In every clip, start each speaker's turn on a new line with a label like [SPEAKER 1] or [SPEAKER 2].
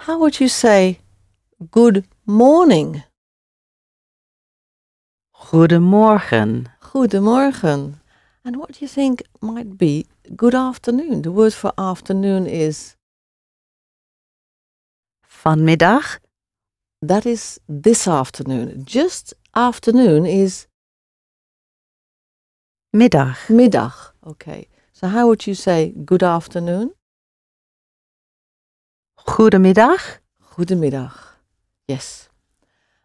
[SPEAKER 1] How would you say good morning?
[SPEAKER 2] Goedemorgen.
[SPEAKER 1] Goedemorgen. And what do you think might be good afternoon? The word for afternoon is...
[SPEAKER 2] Vanmiddag.
[SPEAKER 1] That is this afternoon. Just afternoon is...
[SPEAKER 2] Middag.
[SPEAKER 1] Middag. Okay. So how would you say good afternoon?
[SPEAKER 2] Goedemiddag.
[SPEAKER 1] Goedemiddag. Yes.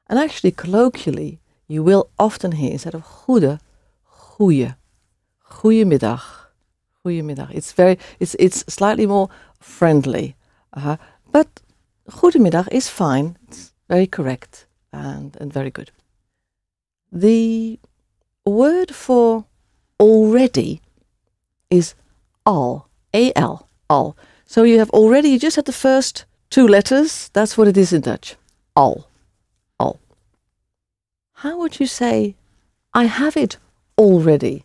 [SPEAKER 1] And actually, colloquially, you will often hear instead of goede, goeie. Goedemiddag. Goedemiddag. It's slightly more friendly. But goedemiddag is fine. It's very correct and very good. The word for already is al. A-L. Al. So you have already, you just had the first two letters. That's what it is in Dutch. Al. Al. How would you say, I have it already?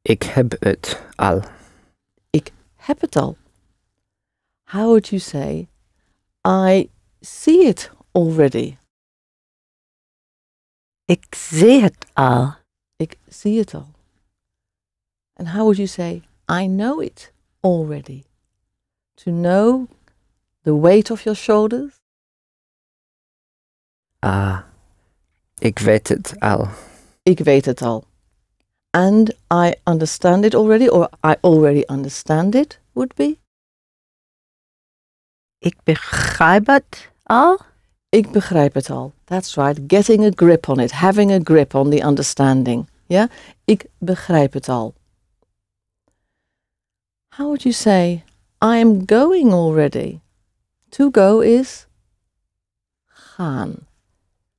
[SPEAKER 3] Ik heb het al.
[SPEAKER 1] Ik heb het al. How would you say, I see it already?
[SPEAKER 2] Ik zie het al.
[SPEAKER 1] Ik zie het al. And how would you say, I know it already? To know the weight of your shoulders?
[SPEAKER 3] Ik weet het al.
[SPEAKER 1] Ik weet het al. And I understand it already, or I already understand it, would be?
[SPEAKER 2] Ik begrijp het al.
[SPEAKER 1] Ik begrijp het al. That's right. Getting a grip on it. Having a grip on the understanding. Yeah? Ik begrijp het al. How would you say, I am going already? To go is gaan.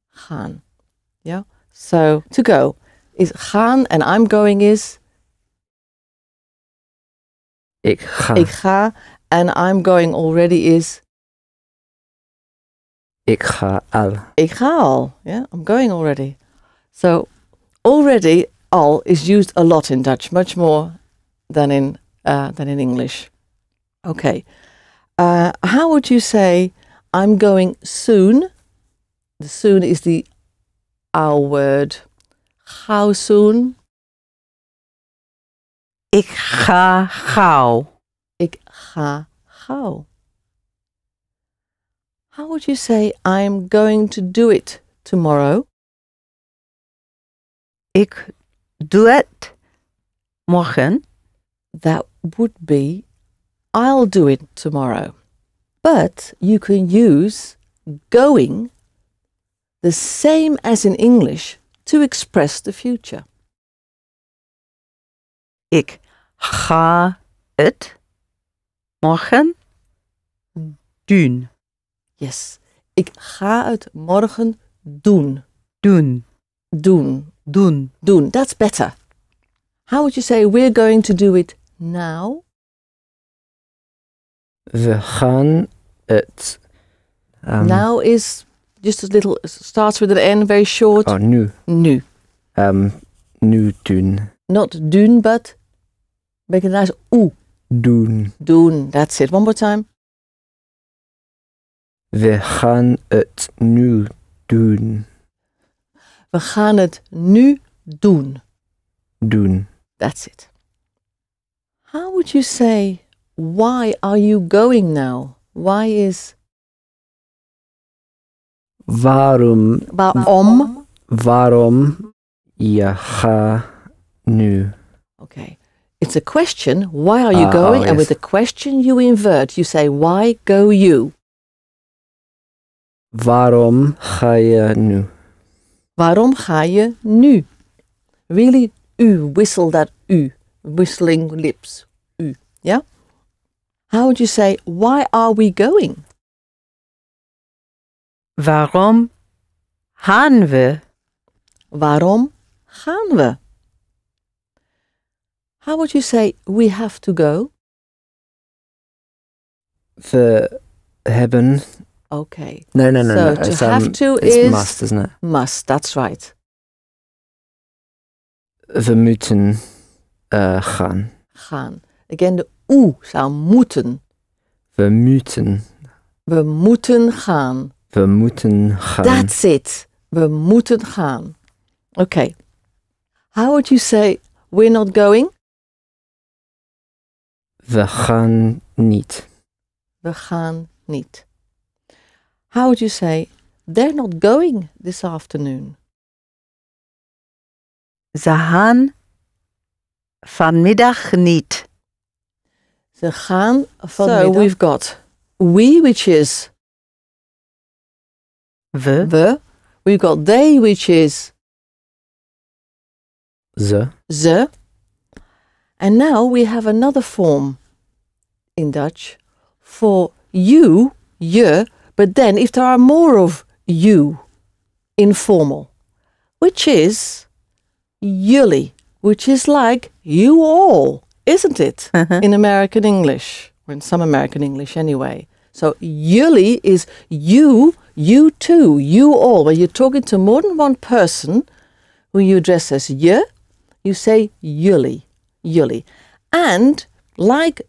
[SPEAKER 1] Gaan. Yeah? So, to go is gaan and I'm going is?
[SPEAKER 3] Ik ga.
[SPEAKER 1] Ik ga and I'm going already is?
[SPEAKER 3] Ik ga al.
[SPEAKER 1] Ik ga al. Yeah, I'm going already. So, already, al is used a lot in Dutch, much more than in English. Okay. How would you say, I'm going soon? The soon is the our word. How soon?
[SPEAKER 2] Ik ga gauw.
[SPEAKER 1] Ik ga gauw. How would you say, I'm going to do it tomorrow?
[SPEAKER 2] Ik doe het morgen.
[SPEAKER 1] That would be, I'll do it tomorrow. But you can use going the same as in English to express the future.
[SPEAKER 2] Ik ga het morgen doen.
[SPEAKER 1] Yes. Ik ga het morgen doen.
[SPEAKER 2] Doen.
[SPEAKER 1] Doen.
[SPEAKER 2] Doen.
[SPEAKER 1] Doen. That's better. How would you say, we're going to do it now?
[SPEAKER 3] We gaan het...
[SPEAKER 1] Now is just a little, starts with an N, very short.
[SPEAKER 3] Oh, nu.
[SPEAKER 1] Nu.
[SPEAKER 3] Nu doen.
[SPEAKER 1] Not doen, but make a nice oe.
[SPEAKER 3] Doen.
[SPEAKER 1] Doen. That's it. One more time.
[SPEAKER 3] We gaan het nu doen.
[SPEAKER 1] We gaan het nu doen.
[SPEAKER 3] Doen.
[SPEAKER 1] That's it. How would you say, why are you going now? Why is...
[SPEAKER 3] Waarom je gaat nu?
[SPEAKER 1] Okay. It's a question. Why are you going?
[SPEAKER 3] Yes.
[SPEAKER 1] And with the question you invert. You say, why go you?
[SPEAKER 3] Waarom ga je nu?
[SPEAKER 1] Waarom ga je nu? Really, u. Whistle that u. Whistling lips. U. Yeah? How would you say, why are we going?
[SPEAKER 2] Waarom gaan we?
[SPEAKER 1] Waarom gaan we? How would you say, we have to go?
[SPEAKER 3] We hebben...
[SPEAKER 1] Okay.
[SPEAKER 3] No.
[SPEAKER 1] So to have to is...
[SPEAKER 3] must, isn't it?
[SPEAKER 1] Must, that's right.
[SPEAKER 3] We moeten gaan.
[SPEAKER 1] Gaan. Again, de oe zou moeten.
[SPEAKER 3] We moeten.
[SPEAKER 1] We moeten gaan.
[SPEAKER 3] We moeten gaan.
[SPEAKER 1] That's it. We moeten gaan. Okay. How would you say we're not going?
[SPEAKER 3] We gaan niet.
[SPEAKER 1] We gaan niet. How would you say they're not going this afternoon?
[SPEAKER 2] Ze gaan vanmiddag niet.
[SPEAKER 1] Ze gaan
[SPEAKER 2] Vanmiddag.
[SPEAKER 1] So we've got we, which is
[SPEAKER 2] We.
[SPEAKER 1] the. We've got they, which is
[SPEAKER 3] Ze.
[SPEAKER 1] ze. And now we have another form in Dutch for you, je, but then if there are more of you, informal, which is jullie, which is like you all, isn't it? In American English, or in some American English anyway. So jullie is you, you too, you all. When you're talking to more than one person who you address as je, you say jullie, jullie. And like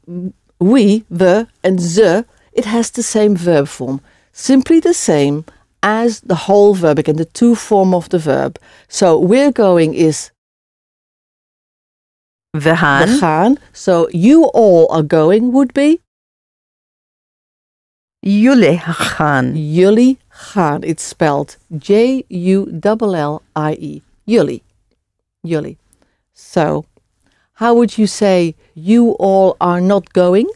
[SPEAKER 1] we, we, and ze, it has the same verb form. Simply the same as the whole verb, again, the two form of the verb. So we're going is
[SPEAKER 2] We
[SPEAKER 1] we
[SPEAKER 2] gaan.
[SPEAKER 1] gaan. So you all are going would be
[SPEAKER 2] Jullie gaan.
[SPEAKER 1] jullie gaan. It's spelled J-U-L-L-I-E. Jullie. Jullie. So how would you say you all are not going?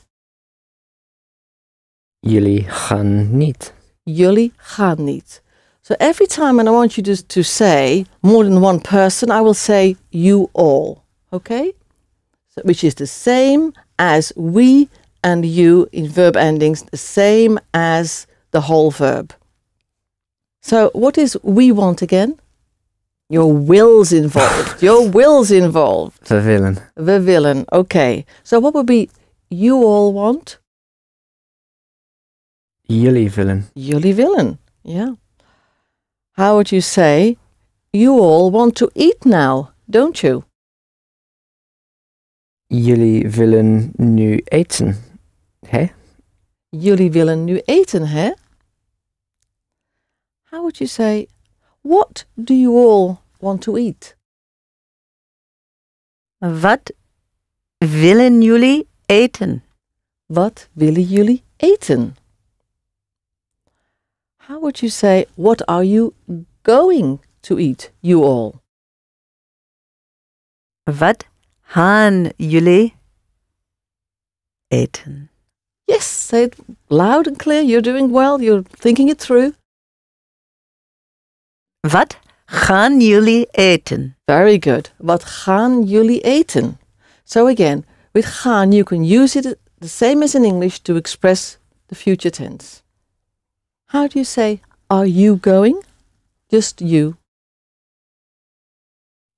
[SPEAKER 3] Jullie gaan niet.
[SPEAKER 1] Jullie gaan niet. So every time, and I want you to say more than one person, I will say you all. Okay? So, which is the same as we and you in verb endings, the same as the whole verb. So what is we want again? Your will's involved. Your will's involved.
[SPEAKER 3] We willen.
[SPEAKER 1] We willen. Okay. So what would be you all want?
[SPEAKER 3] Jullie willen.
[SPEAKER 1] Jullie willen. Yeah. How would you say, you all want to eat now, don't you?
[SPEAKER 3] Jullie willen nu eten. Hè?
[SPEAKER 1] Jullie willen nu eten, hè? How would you say, what do you all want to eat?
[SPEAKER 2] Wat willen jullie eten?
[SPEAKER 1] Wat willen jullie eten? How would you say, what are you going to eat, you all?
[SPEAKER 2] Wat gaan jullie eten?
[SPEAKER 1] Yes, say it loud and clear. You're doing well. You're thinking it through.
[SPEAKER 2] Wat gaan jullie eten?
[SPEAKER 1] Very good. Wat gaan jullie eten? So again, with gaan, you can use it the same as in English to express the future tense. How do you say, are you going? Just you.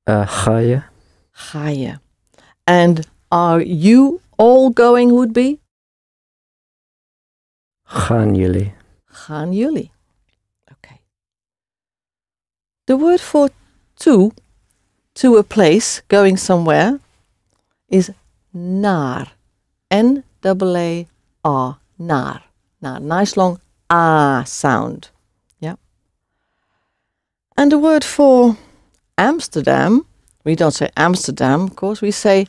[SPEAKER 3] Ga je?
[SPEAKER 1] Ga je. And are you all going would be?
[SPEAKER 3] Gaan jullie?
[SPEAKER 1] Gaan jullie. Okay. The word for to a place, going somewhere, is naar. N-A-A-R. Naar. Naar. Nice long ah sound. Yeah. And the word for Amsterdam, we don't say Amsterdam, of course, we say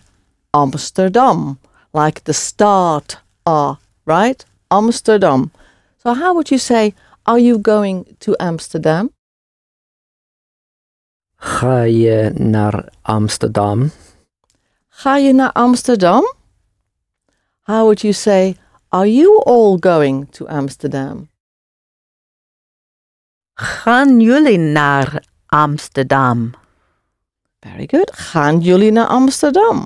[SPEAKER 1] Amsterdam, like the start ah, right? Amsterdam. So how would you say, are you going to Amsterdam?
[SPEAKER 3] Ga je naar Amsterdam?
[SPEAKER 1] Ga je naar Amsterdam? How would you say, are you all going to Amsterdam?
[SPEAKER 2] Gaan jullie naar Amsterdam?
[SPEAKER 1] Very good. Gaan jullie naar Amsterdam?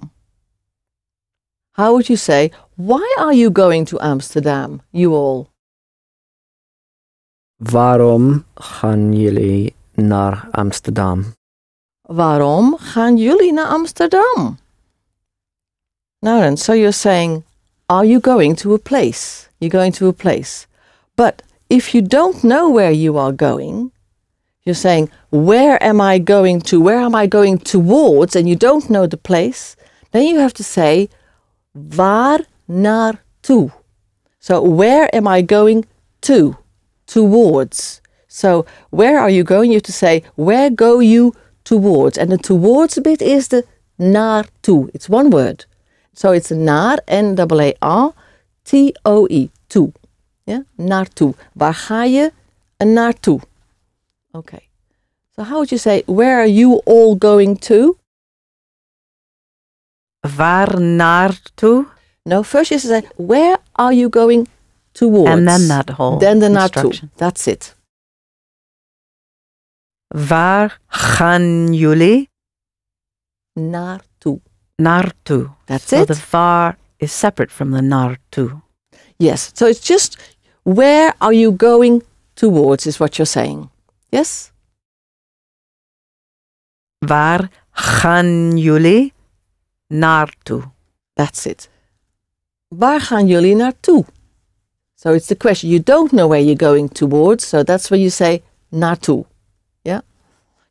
[SPEAKER 1] How would you say, why are you going to Amsterdam, you all?
[SPEAKER 3] Waarom gaan jullie naar Amsterdam?
[SPEAKER 1] Waarom gaan jullie naar Amsterdam? Now then, so you're saying, are you going to a place? You're going to a place. But if you don't know where you are going, you're saying, where am I going to? Where am I going towards? And you don't know the place. Then you have to say, waar naartoe? So where am I going to? Towards. So where are you going? You have to say, where go you towards? And the towards bit is the naartoe. It's one word. So it's naar, N-A-A-R-T-O-E, toe. Yeah? Naartoe. Waar ga je naartoe? Okay. So how would you say, where are you all going to?
[SPEAKER 2] Waar naartoe?
[SPEAKER 1] No, first you say, where are you going towards?
[SPEAKER 2] And then that whole
[SPEAKER 1] Then the naartoe.
[SPEAKER 2] instruction.
[SPEAKER 1] That's it.
[SPEAKER 2] Waar gaan jullie
[SPEAKER 1] Naartoe.
[SPEAKER 2] naartoe?
[SPEAKER 1] That's
[SPEAKER 2] so
[SPEAKER 1] it.
[SPEAKER 2] the waar is separate from the naartoe.
[SPEAKER 1] Yes. So it's just, where are you going towards is what you're saying. Yes?
[SPEAKER 2] Waar gaan jullie naartoe?
[SPEAKER 1] That's it. Waar gaan jullie naartoe? So it's the question. You don't know where you're going towards, so that's where you say naartoe. Yeah?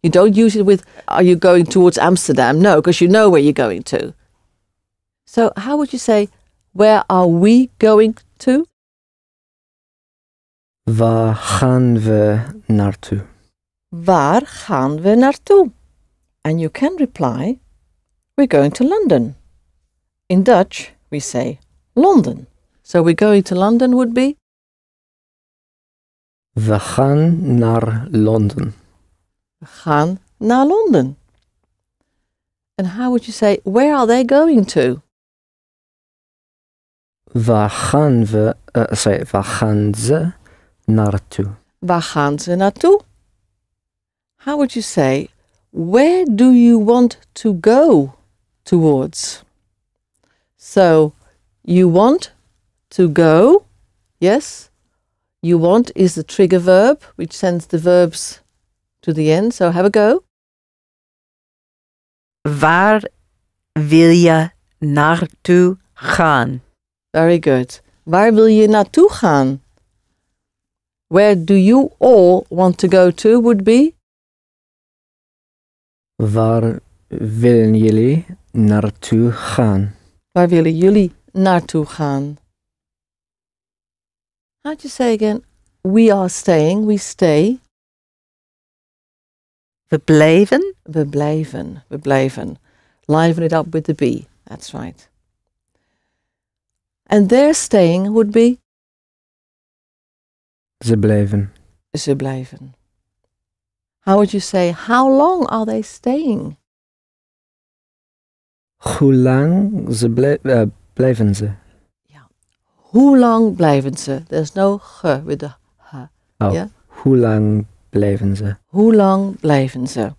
[SPEAKER 1] You don't use it with, are you going towards Amsterdam? No, because you know where you're going to. So how would you say, where are we going to?
[SPEAKER 3] Waar gaan we naartoe?
[SPEAKER 1] Waar gaan we naartoe? And you can reply, we're going to London. In Dutch, we say London. So we're going to London would be?
[SPEAKER 3] We gaan naar Londen.
[SPEAKER 1] We gaan naar Londen. And how would you say, where are they going to?
[SPEAKER 3] Waar gaan we, waar gaan ze naartoe?
[SPEAKER 1] Waar gaan ze naartoe? How would you say, where do you want to go towards? So, you want to go, yes? You want is the trigger verb, which sends the verbs to the end. So have a go.
[SPEAKER 2] Waar wil je naartoe gaan?
[SPEAKER 1] Very good. Waar wil je naartoe gaan? Where do you all want to go to would be?
[SPEAKER 3] Waar willen jullie naartoe gaan?
[SPEAKER 1] Waar willen jullie naartoe gaan? How'd you say again? We are staying, we stay.
[SPEAKER 2] We blijven.
[SPEAKER 1] We blijven, we blijven. Liven it up with the B. That's right. And their staying would be?
[SPEAKER 3] Ze blijven.
[SPEAKER 1] Ze blijven. How would you say, how long are they staying?
[SPEAKER 3] Hoe lang blijven ze?
[SPEAKER 1] Hoe lang blijven ze? There's no ge with the h.
[SPEAKER 3] Oh,
[SPEAKER 1] Yeah?
[SPEAKER 3] hoe lang blijven ze?
[SPEAKER 1] Hoe lang blijven ze?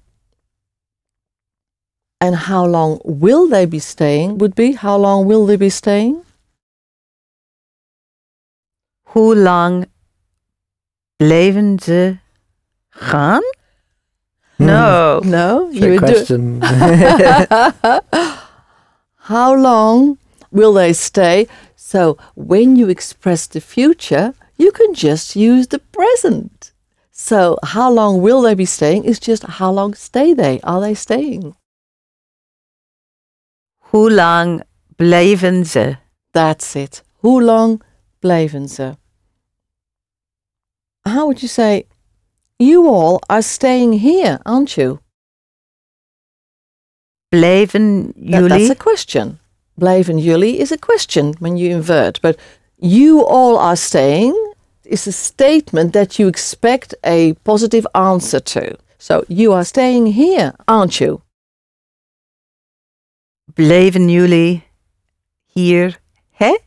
[SPEAKER 1] And how long will they be staying would be, how long will they be staying?
[SPEAKER 2] Hoe lang blijven ze gaan? No.
[SPEAKER 1] No,
[SPEAKER 3] Trick
[SPEAKER 1] you do.
[SPEAKER 3] question.
[SPEAKER 1] How long will they stay? So when you express the future, you can just use the present. So how long will they be staying is just how long stay they? Are they staying?
[SPEAKER 2] Hoe lang blijven ze?
[SPEAKER 1] That's it. Hoe lang blijven ze? How would you say, you all are staying here, aren't you?
[SPEAKER 2] Blijven
[SPEAKER 1] That's
[SPEAKER 2] jullie?
[SPEAKER 1] a question. Blijven jullie is a question when you invert. But you all are staying is a statement that you expect a positive answer to. So you are staying here, aren't you?
[SPEAKER 2] Blijven jullie hier? Hè?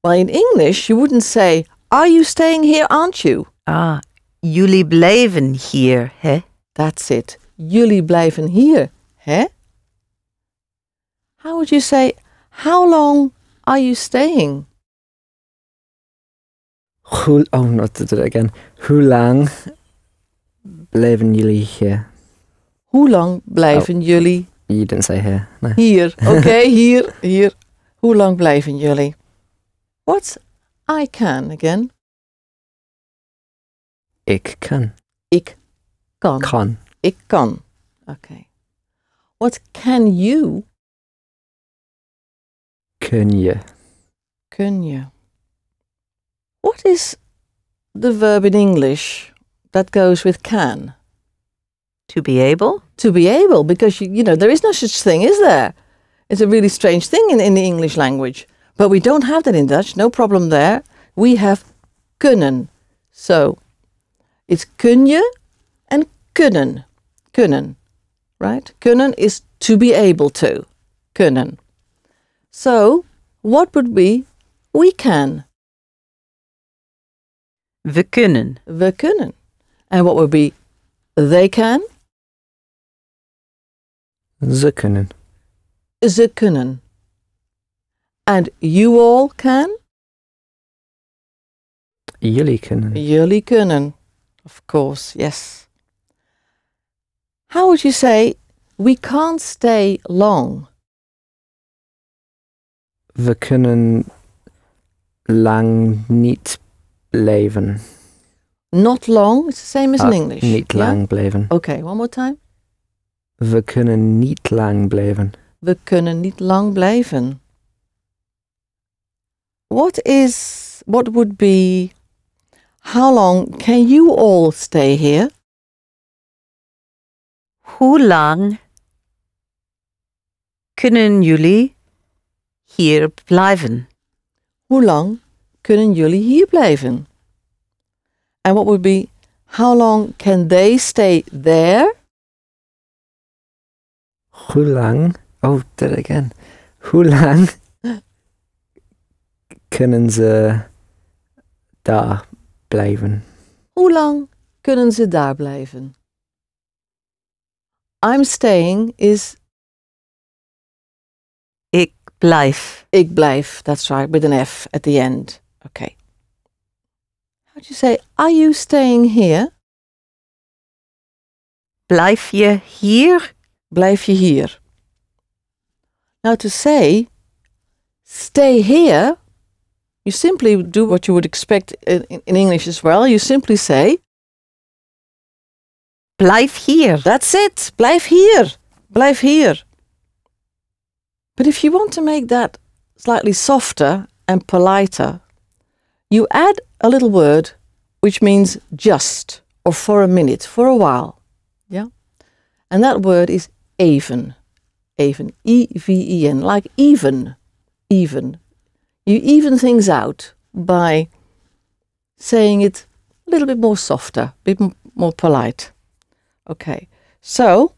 [SPEAKER 1] Well, in English, you wouldn't say, are you staying here, aren't you?
[SPEAKER 2] Ah, jullie blijven hier, hè?
[SPEAKER 1] That's it. Jullie blijven hier, hè? How would you say, how long are you staying?
[SPEAKER 3] Not to do it again. Hoe lang blijven jullie hier?
[SPEAKER 1] Hoe lang blijven jullie
[SPEAKER 3] You didn't say here. No.
[SPEAKER 1] hier? Okay, hier. Hoe lang blijven jullie? What's I can again?
[SPEAKER 3] Ik kan.
[SPEAKER 1] Ik kan.
[SPEAKER 3] Kan.
[SPEAKER 1] Ik kan. Okay. What can you?
[SPEAKER 3] Kun je.
[SPEAKER 1] Kun je. What is the verb in English that goes with can?
[SPEAKER 2] To be able?
[SPEAKER 1] To be able, because you know, there is no such thing, is there? It's a really strange thing in the English language. But we don't have that in Dutch, no problem there. We have kunnen. So it's kun je and kunnen. Kunnen, right? Kunnen is to be able to. Kunnen. So what would be we can?
[SPEAKER 2] We kunnen.
[SPEAKER 1] We kunnen. And what would be they can?
[SPEAKER 3] Ze kunnen.
[SPEAKER 1] Ze kunnen. And you all can?
[SPEAKER 3] Jullie kunnen.
[SPEAKER 1] Jullie kunnen. Of course, yes. How would you say we can't stay long?
[SPEAKER 3] We kunnen lang niet blijven.
[SPEAKER 1] Not long, it's the same as in English.
[SPEAKER 3] Niet
[SPEAKER 1] yeah?
[SPEAKER 3] lang blijven.
[SPEAKER 1] Okay, one more time.
[SPEAKER 3] We kunnen niet lang blijven.
[SPEAKER 1] We kunnen niet lang blijven. What would be, how long can you all stay here?
[SPEAKER 2] Hoe lang kunnen jullie hier blijven?
[SPEAKER 1] Hoe lang kunnen jullie hier blijven? And what would be, how long can they stay there?
[SPEAKER 3] Hoe lang? Oh, that again. Hoe lang kunnen ze daar blijven?
[SPEAKER 1] Hoe lang kunnen ze daar blijven? I'm staying is
[SPEAKER 2] Ik blijf.
[SPEAKER 1] ik blijf. That's right, with an F at the end. Okay. How do you say, are you staying here?
[SPEAKER 2] Blijf je hier?
[SPEAKER 1] Blijf je hier. Now to say, stay here, you simply do what you would expect in English as well. You simply say,
[SPEAKER 2] Blijf hier.
[SPEAKER 1] that's it, blijf hier, blijf hier. But if you want to make that slightly softer and politer, you add a little word which means just, or for a minute, for a while. Yeah? And that word is even. Even. E-V-E-N. Like even. Even. You even things out by saying it a little bit more softer, a bit more polite. Okay. So,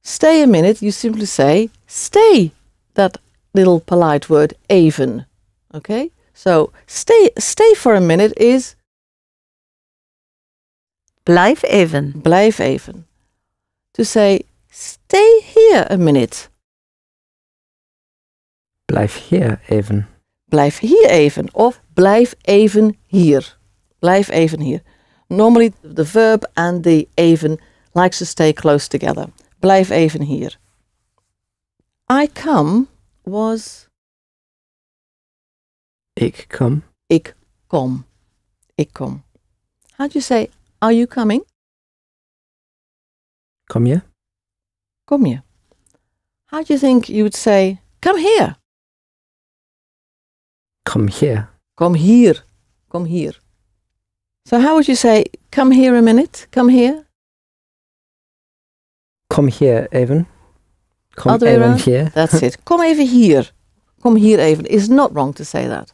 [SPEAKER 1] stay a minute, you simply say, stay. That little polite word, even. Okay? So, stay for a minute is
[SPEAKER 2] Blijf even.
[SPEAKER 1] blijf even. To say, stay here a minute.
[SPEAKER 3] Blijf hier even.
[SPEAKER 1] Blijf hier even. Of blijf even hier. Blijf even hier. Normally, the verb and the even likes to stay close together. Blijf even hier. I come was
[SPEAKER 3] Ik kom.
[SPEAKER 1] ik kom. Ik kom. How do you say, are you coming?
[SPEAKER 3] Kom je?
[SPEAKER 1] Kom je. How do you think you would say, come here?
[SPEAKER 3] Kom hier.
[SPEAKER 1] Kom hier. Kom hier. So how would you say, come here a minute? Come here?
[SPEAKER 3] Kom hier even. Kom
[SPEAKER 1] Other way
[SPEAKER 3] even
[SPEAKER 1] around?
[SPEAKER 3] hier.
[SPEAKER 1] That's it. Kom even hier. Kom hier even. It's not wrong to say that.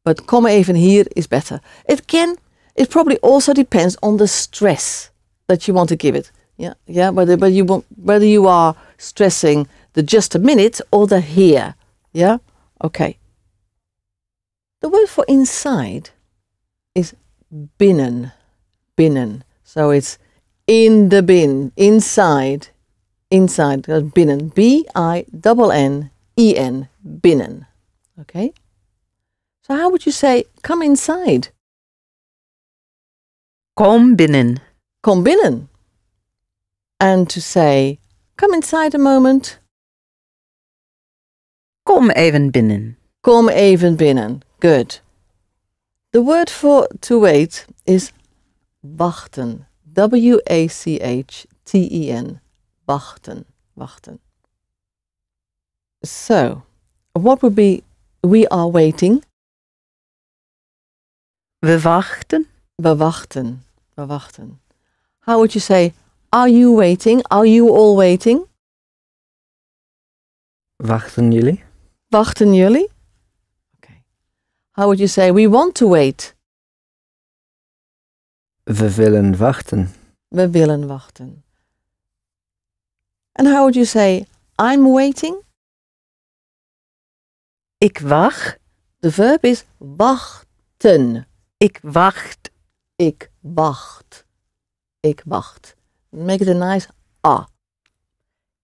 [SPEAKER 1] But kom even hier is better. It probably also depends on the stress that you want to give it. Yeah. Whether you are stressing the just a minute or the here. Yeah. Okay. The word for inside is binnen. Binnen. So it's in the bin. Inside. Inside. Binnen. B-I-N-N-E-N. Binnen. Okay. So how would you say come inside?
[SPEAKER 2] Kom binnen.
[SPEAKER 1] Kom binnen. And to say come inside a moment.
[SPEAKER 2] Kom even binnen.
[SPEAKER 1] Kom even binnen. Good. The word for to wait is wachten. W-A-C-H-T-E-N. Wachten. Wachten. So, what would be we are waiting?
[SPEAKER 2] We wachten.
[SPEAKER 1] We wachten. We wachten. How would you say, are you waiting? Are you all waiting?
[SPEAKER 3] Wachten jullie?
[SPEAKER 1] Wachten jullie? Okay. How would you say, we want to wait?
[SPEAKER 3] We willen wachten.
[SPEAKER 1] We willen wachten. And how would you say, I'm waiting?
[SPEAKER 2] Ik wacht.
[SPEAKER 1] The verb is wachten.
[SPEAKER 2] Ik wacht.
[SPEAKER 1] Ik wacht. Ik wacht. Make it a nice ah.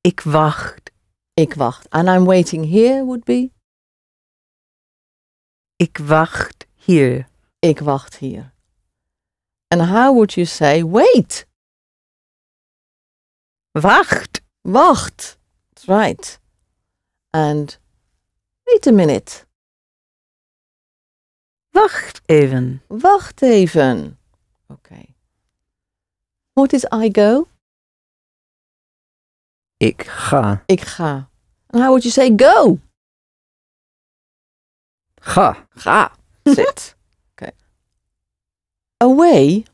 [SPEAKER 2] Ik wacht.
[SPEAKER 1] Ik wacht. And I'm waiting here would be?
[SPEAKER 2] Ik wacht hier.
[SPEAKER 1] Ik wacht hier. And how would you say wait?
[SPEAKER 2] Wacht.
[SPEAKER 1] Wacht. That's right. And wait a minute.
[SPEAKER 2] Wacht even.
[SPEAKER 1] Wacht even. Okay. What is I go?
[SPEAKER 3] Ik ga.
[SPEAKER 1] Ik ga. And how would you say go?
[SPEAKER 3] Ga.
[SPEAKER 1] Ga. Sit. Okay. Away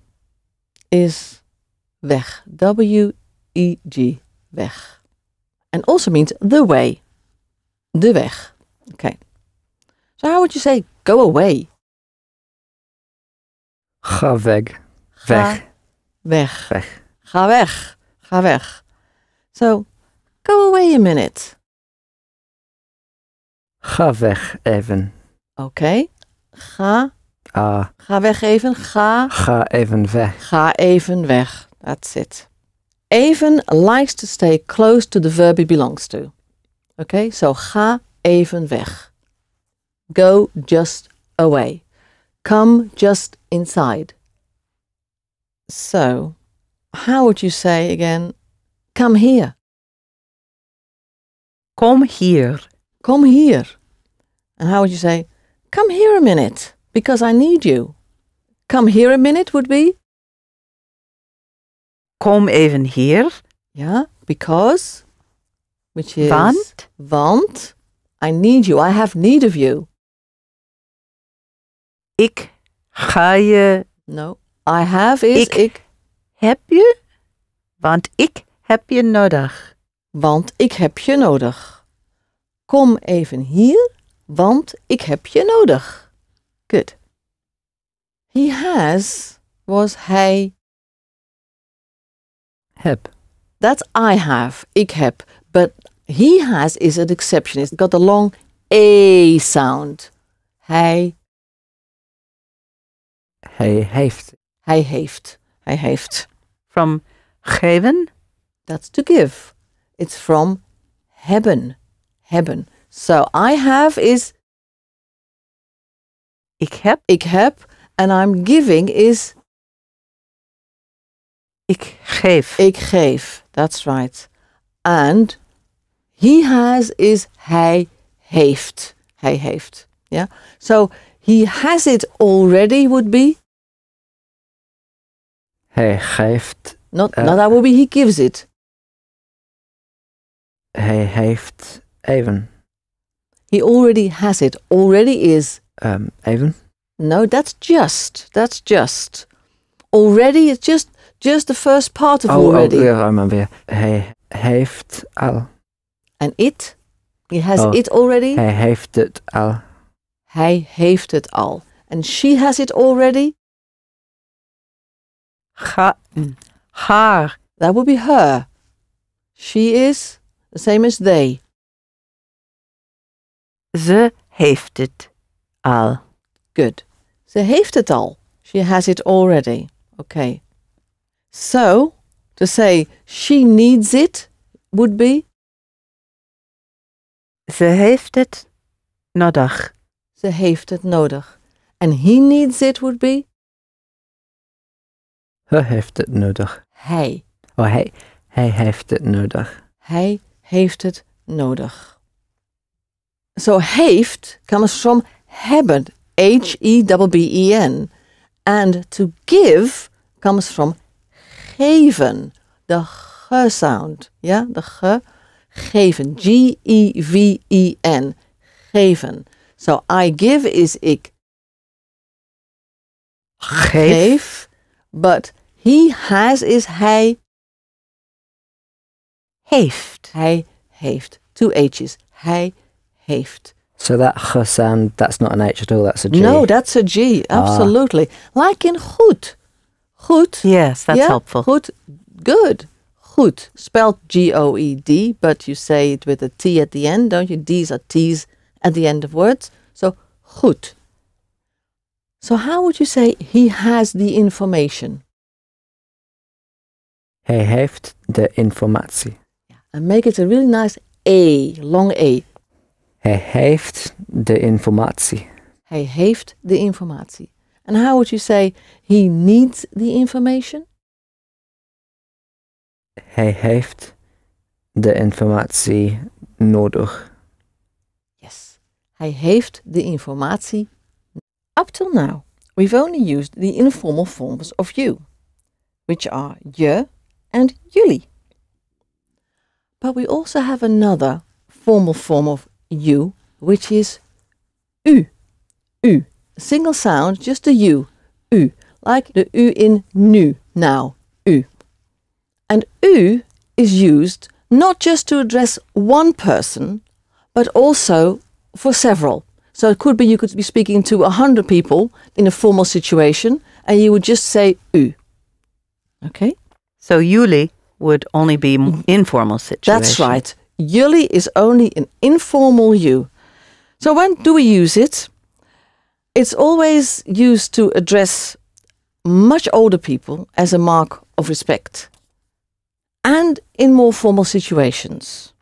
[SPEAKER 1] is weg. W-E-G. Weg. And also means the way. De weg. Okay. So how would you say go away?
[SPEAKER 3] Ga weg. Weg.
[SPEAKER 1] Weg.
[SPEAKER 3] Weg.
[SPEAKER 1] Ga weg. Ga weg. So, go away a minute.
[SPEAKER 3] Ga weg even.
[SPEAKER 1] Okay. Ga weg even.
[SPEAKER 3] Ga even weg.
[SPEAKER 1] Ga even weg. That's it. Even likes to stay close to the verb he belongs to. Okay, so ga even weg. Go just away. Come just inside. So, how would you say again, come here?
[SPEAKER 2] Kom hier.
[SPEAKER 1] Come here. And how would you say, come here a minute, because I need you? Come here a minute would be?
[SPEAKER 2] Kom even hier.
[SPEAKER 1] Yeah, because, which is...
[SPEAKER 2] Want.
[SPEAKER 1] I need you, I have need of you.
[SPEAKER 2] Ik ga je.
[SPEAKER 1] No, I have is ik.
[SPEAKER 2] Heb je. Want ik heb je nodig.
[SPEAKER 1] Want ik heb je nodig. Kom even hier, want ik heb je nodig. Good. He has was hij.
[SPEAKER 3] Heb.
[SPEAKER 1] That's I have, ik heb. But he has is an exception. It's got a long A sound. Hij
[SPEAKER 3] heeft.
[SPEAKER 1] Hij heeft. Hij heeft.
[SPEAKER 2] From geven.
[SPEAKER 1] That's to give. It's from hebben. Hebben. So I have is
[SPEAKER 2] Ik heb.
[SPEAKER 1] and I'm giving is
[SPEAKER 2] Ik geef.
[SPEAKER 1] ik geef. That's right. And he has is hij heeft. Hij heeft. Yeah. So he has it already would be
[SPEAKER 3] Hij geeft.
[SPEAKER 1] not that would be he gives it.
[SPEAKER 3] Hij heeft even.
[SPEAKER 1] He already has it. Already is
[SPEAKER 3] Even.
[SPEAKER 1] no, that's just. Already is just the first part of already.
[SPEAKER 3] Weer. Hij heeft al.
[SPEAKER 1] And it? He has it already?
[SPEAKER 3] Hij heeft het al.
[SPEAKER 1] Hij heeft het al. And she has it already?
[SPEAKER 2] Haar.
[SPEAKER 1] That would be her. She is the same as they.
[SPEAKER 2] Ze heeft het al.
[SPEAKER 1] Good. Ze heeft het al. She has it already. Okay. So, to say she needs it would be?
[SPEAKER 2] Ze heeft het nodig.
[SPEAKER 1] Ze heeft het nodig. And he needs it would be?
[SPEAKER 3] Hij heeft het nodig.
[SPEAKER 1] Hij.
[SPEAKER 3] Hij heeft het nodig.
[SPEAKER 1] Hij heeft het nodig. So heeft comes from hebben. H-E-B-B-E-N. And to give comes from geven. The ge sound. Ja, de ge. Geven. G-E-V-E-N. Geven. So I give is ik
[SPEAKER 2] Geef.
[SPEAKER 1] but he has is hij
[SPEAKER 2] Heeft.
[SPEAKER 1] Hij heeft. 2 H's. Hij heeft.
[SPEAKER 3] So that ch sound, that's not an H at all, that's a G.
[SPEAKER 1] No, that's a G. Absolutely. Like in goed. Goed.
[SPEAKER 2] Yes, that's helpful.
[SPEAKER 1] Goed. Good. Goed. Spelled G-O-E-D, but you say it with a T at the end, don't you? D's are T's at the end of words. So, goed. So how would you say he has the information?
[SPEAKER 3] Hij heeft de informatie.
[SPEAKER 1] And make it a really nice A, long A.
[SPEAKER 3] Hij heeft de informatie.
[SPEAKER 1] Hij heeft de informatie. And how would you say he needs the information?
[SPEAKER 3] Hij heeft de informatie nodig.
[SPEAKER 1] Yes. Hij heeft de informatie. Up till now, we've only used the informal forms of you, which are je and jullie. But we also have another formal form of you, which is u. U. A single sound, just a u. U. Like the u in nu, now. U. And u is used not just to address one person, but also for several. So it could be you could be speaking to 100 people in a formal situation, and you would just say u. Okay?
[SPEAKER 2] So jullie would only be informal situation.
[SPEAKER 1] That's right. Jullie is only an informal you. So when do we use it? It's always used to address much older people as a mark of respect, and in more formal situations,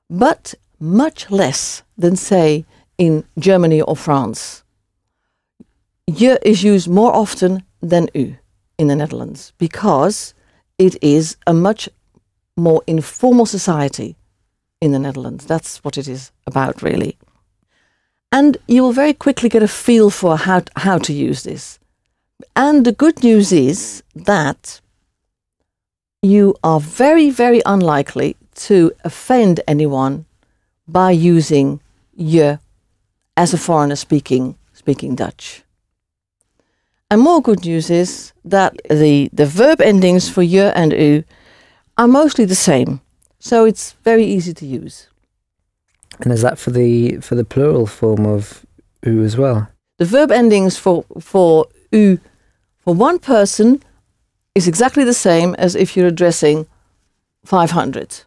[SPEAKER 1] but much less than, say, in Germany or France. Je is used more often than u in the Netherlands because it is a much more informal society in the Netherlands. That's what it is about, really. And you will very quickly get a feel for how to use this. And the good news is that you are very, very unlikely to offend anyone by using je as a foreigner speaking Dutch. And more good news is that the verb endings for je and u are mostly the same. So it's very easy to use.
[SPEAKER 3] And is that for the plural form of u as well?
[SPEAKER 1] The verb endings for u for one person is exactly the same as if you're addressing 500.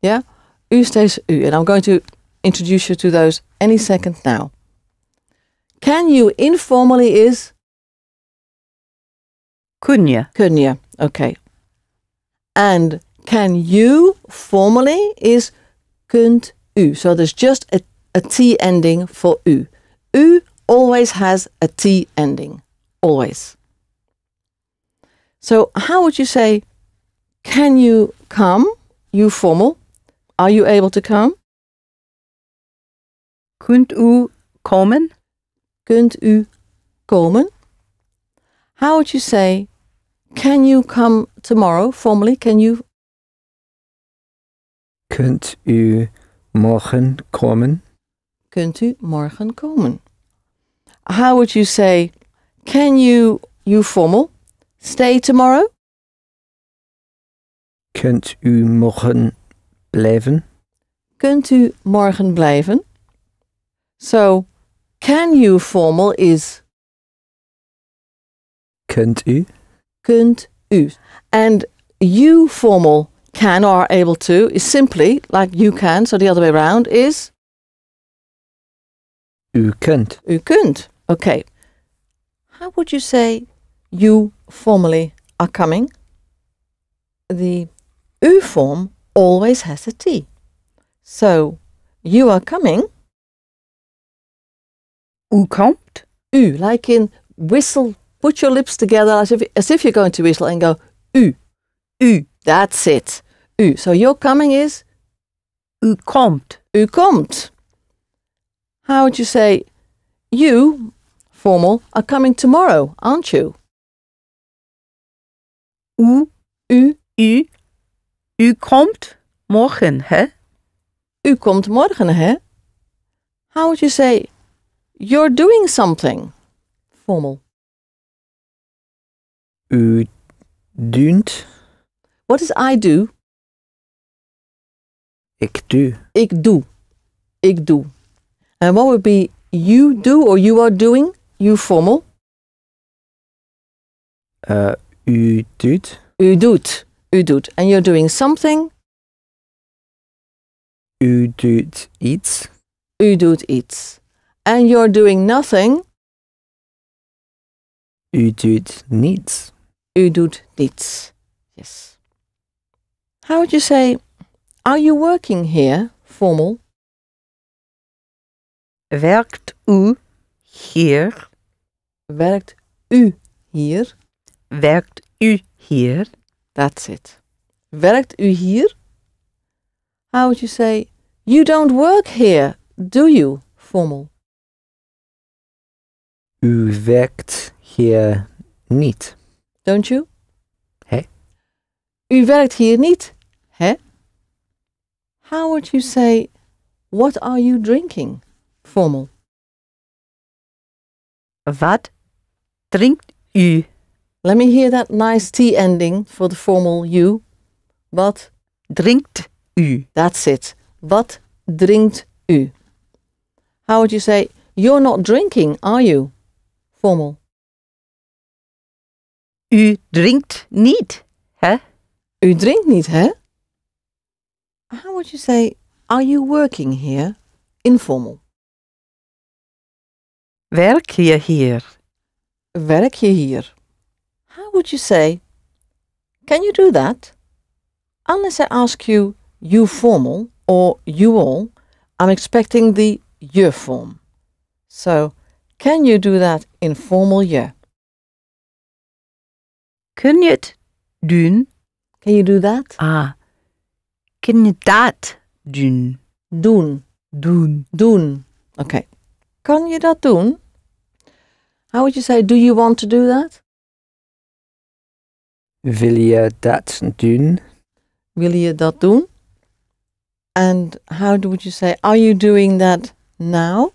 [SPEAKER 1] Yeah? U stays u. And I'm going to introduce you to those any second now. Can you informally is
[SPEAKER 2] Kun je.
[SPEAKER 1] kun je. Okay. And can you formally is kunt u. So there's just a T ending for u. U always has a T ending. Always. So how would you say, can you come? You formal. Are you able to come?
[SPEAKER 2] Kunt u komen?
[SPEAKER 1] Kunt u komen? How would you say, can you come tomorrow? Formally, can you?
[SPEAKER 3] Kunt u morgen komen?
[SPEAKER 1] Kunt u morgen komen? How would you say, can you formal, stay tomorrow?
[SPEAKER 3] Kunt u morgen blijven?
[SPEAKER 1] Kunt u morgen blijven? So, can you formal is
[SPEAKER 3] Kunt u?
[SPEAKER 1] kunt u. And you formal can or are able to is simply like you can, so the other way around is
[SPEAKER 3] U kunt.
[SPEAKER 1] u kunt. Okay. How would you say you formally are coming? The u form always has a T. So, you are coming.
[SPEAKER 2] U komt?
[SPEAKER 1] U, like in whistle, put your lips together as if you're going to whistle and go u.
[SPEAKER 2] U.
[SPEAKER 1] That's it. U. So your coming is
[SPEAKER 2] U komt.
[SPEAKER 1] u komt. How would you say you, formal, are coming tomorrow, aren't you?
[SPEAKER 2] U.
[SPEAKER 1] U.
[SPEAKER 2] U. U komt morgen, hè?
[SPEAKER 1] U komt morgen, hè? How would you say you're doing something, formal?
[SPEAKER 3] U doet.
[SPEAKER 1] What is I do?
[SPEAKER 3] Ik doe.
[SPEAKER 1] Ik doe. Ik doe. And what would be you do or you are doing? You formal.
[SPEAKER 3] U doet.
[SPEAKER 1] U doet. U doet. And you're doing something.
[SPEAKER 3] U doet iets.
[SPEAKER 1] U doet iets. And you're doing nothing.
[SPEAKER 3] U doet niets.
[SPEAKER 1] U doet niets. Yes. How would you say, are you working here? Formal.
[SPEAKER 2] Werkt u hier?
[SPEAKER 1] Werkt u hier?
[SPEAKER 2] Werkt u hier?
[SPEAKER 1] That's it. Werkt u hier? How would you say, you don't work here, do you? Formal.
[SPEAKER 3] U werkt hier niet.
[SPEAKER 1] Don't you?
[SPEAKER 3] Hè?
[SPEAKER 1] U werkt hier niet, hè? How would you say, what are you drinking? Formal.
[SPEAKER 2] Wat drinkt u?
[SPEAKER 1] Let me hear that nice T ending for the formal you. Wat
[SPEAKER 2] Drinkt u?
[SPEAKER 1] That's it. Wat drinkt u? How would you say, you're not drinking, are you? Formal.
[SPEAKER 2] U drinkt niet, hè?
[SPEAKER 1] U drinkt niet, hè? How would you say, are you working here? Informal.
[SPEAKER 2] Werk je hier?
[SPEAKER 1] Werk je hier? How would you say, can you do that? Unless I ask you, you formal or you all, I'm expecting the je form. So, can you do that in formal je?
[SPEAKER 2] Kun je het doen?
[SPEAKER 1] Can you do that?
[SPEAKER 2] Kun je dat doen?
[SPEAKER 1] Doen.
[SPEAKER 2] Doen.
[SPEAKER 1] Doen. Okay. Kan je dat doen? How would you say, do you want to do that?
[SPEAKER 3] Wil je dat doen?
[SPEAKER 1] Wil je dat doen? And how would you say, are you doing that now?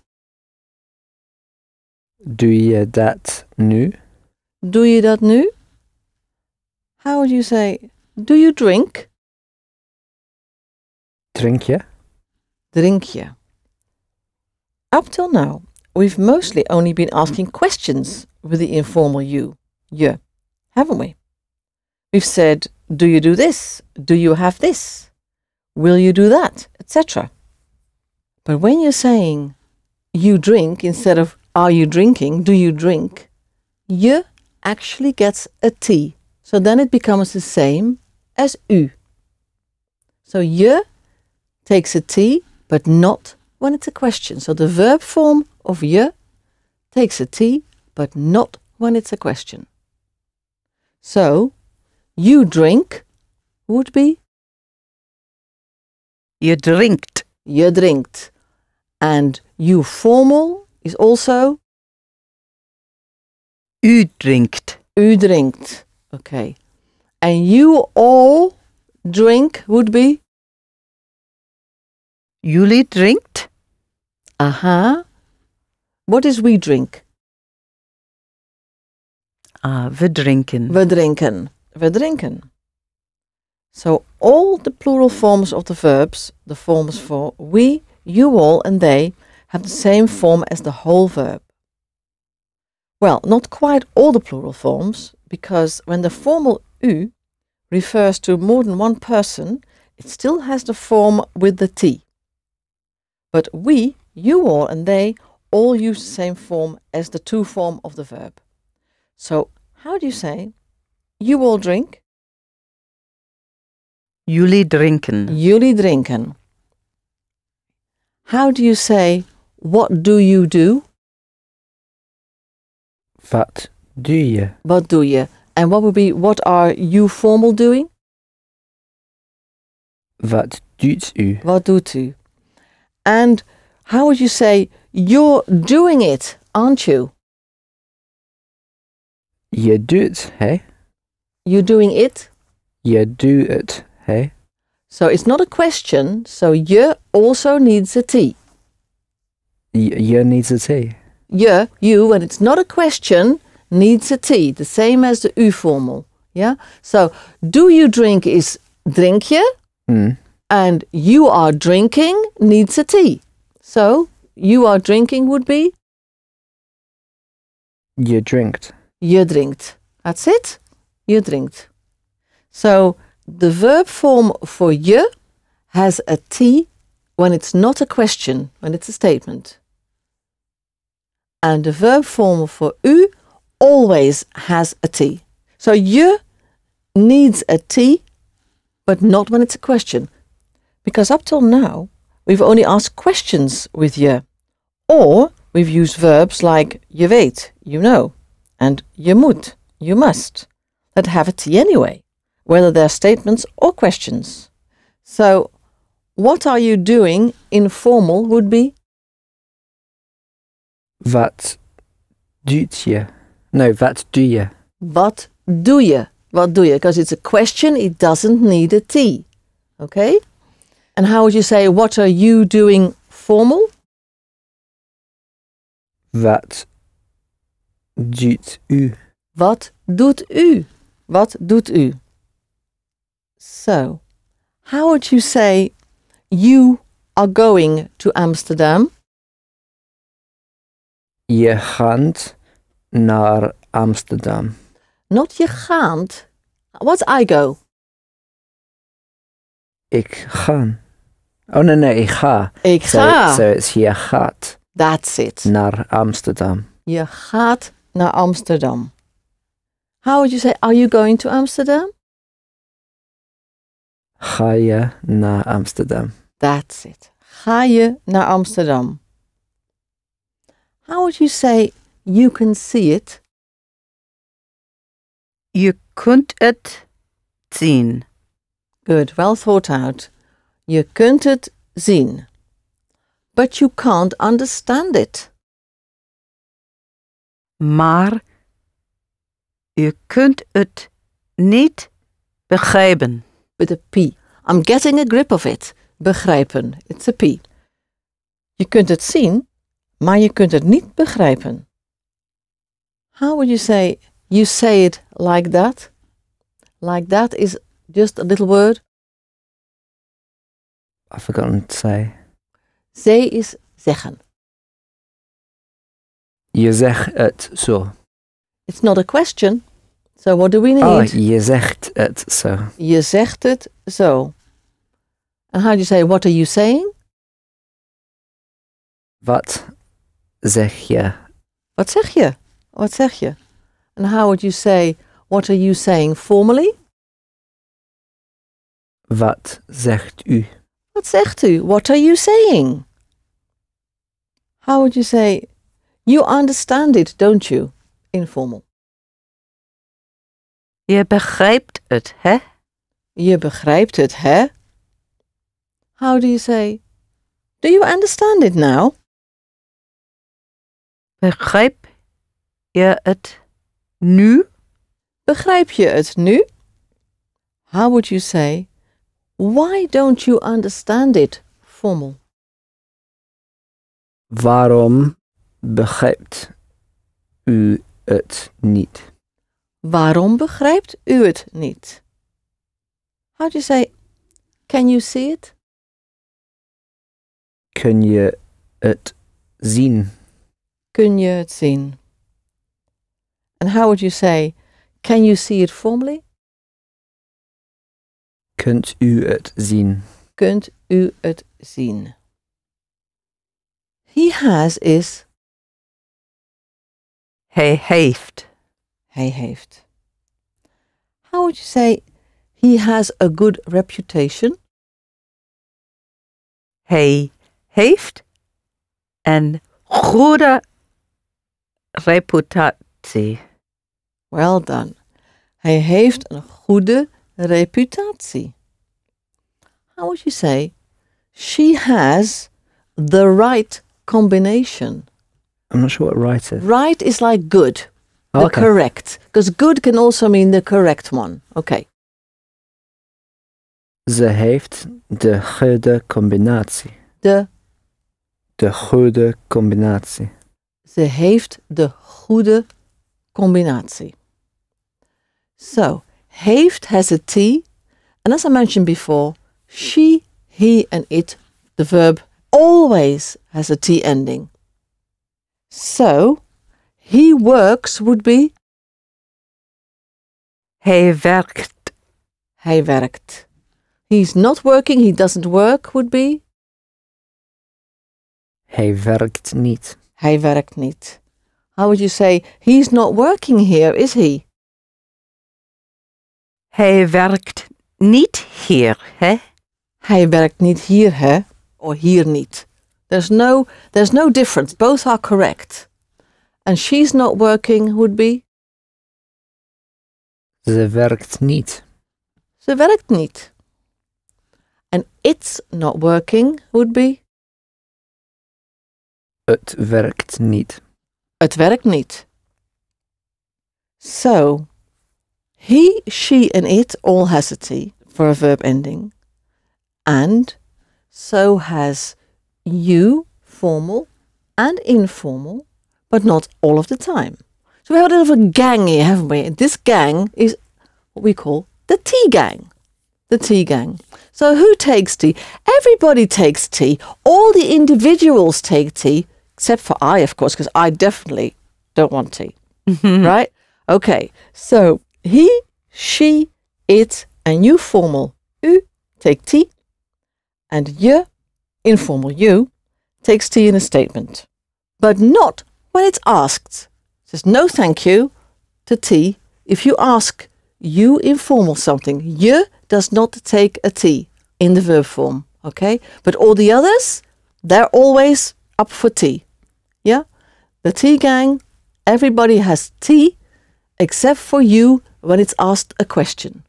[SPEAKER 3] Doe je dat nu?
[SPEAKER 1] Doe je dat nu? How would you say, do you drink?
[SPEAKER 3] Drink je?
[SPEAKER 1] Drink je. Up till now, we've mostly only been asking questions with the informal you, je, haven't we? We've said, do you do this? Do you have this? Will you do that? Etc. But when you're saying you drink instead of are you drinking, do you drink, je actually gets a T. So then it becomes the same as u. So je takes a T, but not when it's a question. So the verb form of je takes a T, but not when it's a question. So, you drink would be?
[SPEAKER 2] Je drinkt.
[SPEAKER 1] Je drinkt. And you formal is also?
[SPEAKER 2] U drinkt.
[SPEAKER 1] U drinkt. Okay. And you all drink would be?
[SPEAKER 2] Jullie drinkt.
[SPEAKER 1] Aha. What is we drink?
[SPEAKER 2] We drinken.
[SPEAKER 1] We drinken. We drinken. So all the plural forms of the verbs, the forms for we, you all and they, have the same form as the whole verb. Well, not quite all the plural forms, because when the formal u refers to more than one person, it still has the form with the T. But we, you all and they all use the same form as the to form of the verb. So how do you say, you all drink?
[SPEAKER 2] Jullie drinken.
[SPEAKER 1] Jullie drinken. How do you say, what do you do?
[SPEAKER 3] Wat doe je?
[SPEAKER 1] Wat doe je? And what would be, what are you formal doing?
[SPEAKER 3] Wat doet u?
[SPEAKER 1] Wat doet u? And how would you say, you're doing it, aren't you?
[SPEAKER 3] Je doet, hè?
[SPEAKER 1] You're doing it?
[SPEAKER 3] Je doet het, hè?
[SPEAKER 1] So it's not a question, so je also needs a T.
[SPEAKER 3] Je needs a T.
[SPEAKER 1] Je, you, when it's not a question, needs a T, the same as the U-formal. Yeah? So, do you drink is drink je, and you are drinking needs a T. So, you are drinking would be?
[SPEAKER 3] Je drinkt.
[SPEAKER 1] Je drinkt. That's it. Je drinkt. So, the verb form for je has a T when it's not a question, when it's a statement. And the verb form for u always has a T. So, je needs a T, but not when it's a question. Because up till now, we've only asked questions with je. Or we've used verbs like je weet, you know, and je moet, you must, that have a T anyway, whether they're statements or questions. So, what are you doing informal would be?
[SPEAKER 3] Wat doet je? No, wat doe je?
[SPEAKER 1] Wat doe je? Wat doe je? Because it's a question, it doesn't need a T. Okay? And how would you say, what are you doing formal?
[SPEAKER 3] Wat doet u?
[SPEAKER 1] Wat doet u? Wat doet u? So, how would you say, you are going to Amsterdam?
[SPEAKER 3] Je gaat naar Amsterdam.
[SPEAKER 1] Not je gaat. What's I go?
[SPEAKER 3] Ik ga. Oh, nee, ik ga.
[SPEAKER 1] Ik ga.
[SPEAKER 3] So it's je gaat
[SPEAKER 1] That's it.
[SPEAKER 3] naar Amsterdam.
[SPEAKER 1] Je gaat naar Amsterdam. How would you say, are you going to Amsterdam?
[SPEAKER 3] Ga je naar Amsterdam.
[SPEAKER 1] That's it. Ga je naar Amsterdam? How would you say, you can see it?
[SPEAKER 2] Je kunt het zien.
[SPEAKER 1] Good, well thought out. Je kunt het zien. But you can't understand it.
[SPEAKER 2] Maar je kunt het niet begrijpen.
[SPEAKER 1] With a P. I'm getting a grip of it. Begrijpen. It's a P. Je kunt het zien, maar je kunt het niet begrijpen. How would you say it like that? Like that is just a little word.
[SPEAKER 3] I've forgotten to say.
[SPEAKER 1] Say is zeggen.
[SPEAKER 3] Je zegt het zo.
[SPEAKER 1] It's not a question. So what do we need?
[SPEAKER 3] Oh, je zegt het zo.
[SPEAKER 1] Je zegt het zo. And how do you say, what are you saying?
[SPEAKER 3] Wat zeg je?
[SPEAKER 1] Wat zeg je? Wat zeg je? And how would you say, what are you saying formally?
[SPEAKER 3] Wat zegt u?
[SPEAKER 1] Wat zegt u? What are you saying? How would you say, you understand it, don't you? Informal.
[SPEAKER 2] Je begrijpt het, hè?
[SPEAKER 1] Je begrijpt het, hè? How do you say, do you understand it now?
[SPEAKER 2] Begrijp je het nu?
[SPEAKER 1] Begrijp je het nu? How would you say, why don't you understand it? Formal.
[SPEAKER 3] Waarom begrijpt u het niet?
[SPEAKER 1] Waarom begrijpt u het niet? How do you say, can you see it?
[SPEAKER 3] Kun je het zien?
[SPEAKER 1] Kun je het zien? And how would you say, can you see it formally?
[SPEAKER 3] Kunt u het zien?
[SPEAKER 1] Kunt u het zien? He has is
[SPEAKER 2] Hij heeft.
[SPEAKER 1] hij heeft. How would you say, he has a good reputation?
[SPEAKER 2] Hij heeft een goede reputatie.
[SPEAKER 1] Well done. Hij heeft een goede reputatie. How would you say, she has the right combination?
[SPEAKER 3] I'm not sure what right is.
[SPEAKER 1] Right is like good. The
[SPEAKER 3] Okay.
[SPEAKER 1] correct. Because good can also mean the correct one. Okay.
[SPEAKER 3] Ze heeft de goede combinatie.
[SPEAKER 1] De
[SPEAKER 3] De goede combinatie.
[SPEAKER 1] Ze heeft de goede combinatie. So, heeft has a T, and as I mentioned before, she, he and it, the verb, always has a T ending. So, he works would be
[SPEAKER 2] Hij werkt.
[SPEAKER 1] hij werkt. He's not working, he doesn't work would be
[SPEAKER 3] Hij werkt niet.
[SPEAKER 1] hij werkt niet. How would you say he's not working here, is he?
[SPEAKER 2] Hij werkt niet hier, hè?
[SPEAKER 1] Hij werkt niet hier, hè? Or hier niet. There's no difference. Both are correct. And she's not working would be
[SPEAKER 3] Ze werkt niet.
[SPEAKER 1] ze werkt niet. And it's not working would be
[SPEAKER 3] Het werkt niet.
[SPEAKER 1] het werkt niet. So, he, she and it all has a T for a verb ending. And so has you, formal and informal, but not all of the time. So we have a little of a gang here, haven't we? This gang is what we call the tea gang. The tea gang. So who takes tea? Everybody takes tea. All the individuals take tea, except for I, of course, because I definitely don't want tea. Right? Okay. So he, she, it, and you, formal, u, take tea. And je, informal you, takes tea in a statement. But not when it's asked. Says no thank you to tea. If you ask you, informal, something, je does not take a tea in the verb form. Okay? But all the others, they're always up for tea. Yeah? The tea gang, everybody has tea except for you when it's asked a question.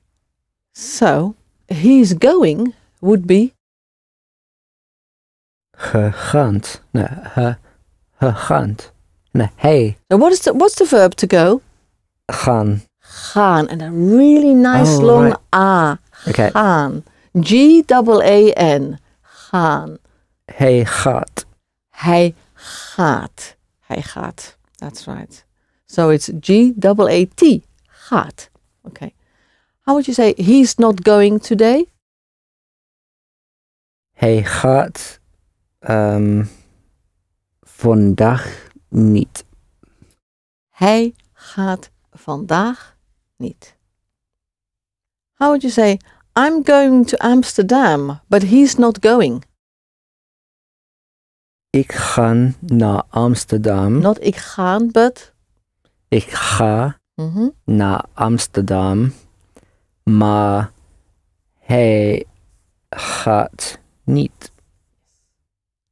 [SPEAKER 1] So, he's going would be
[SPEAKER 3] Gegaan. Nee, gegaan. Nee, hij.
[SPEAKER 1] so what's the verb to go?
[SPEAKER 3] Gaan.
[SPEAKER 1] Gaan, and a really nice
[SPEAKER 3] Oh,
[SPEAKER 1] long
[SPEAKER 3] right.
[SPEAKER 1] A.
[SPEAKER 3] Okay.
[SPEAKER 1] Gaan. G-A-A-N. Gaan.
[SPEAKER 3] Hij gaat.
[SPEAKER 1] Hij gaat. Hij gaat. That's right. So it's G-A-A-T. Gaat. Okay. How would you say he's not going today?
[SPEAKER 3] Hij gaat vandaag niet.
[SPEAKER 1] Hij gaat vandaag niet. How would you say I'm going to Amsterdam, but he's not going?
[SPEAKER 3] Ik ga naar Amsterdam.
[SPEAKER 1] Not ik gaan, but
[SPEAKER 3] Ik ga naar Amsterdam. Maar hij gaat niet.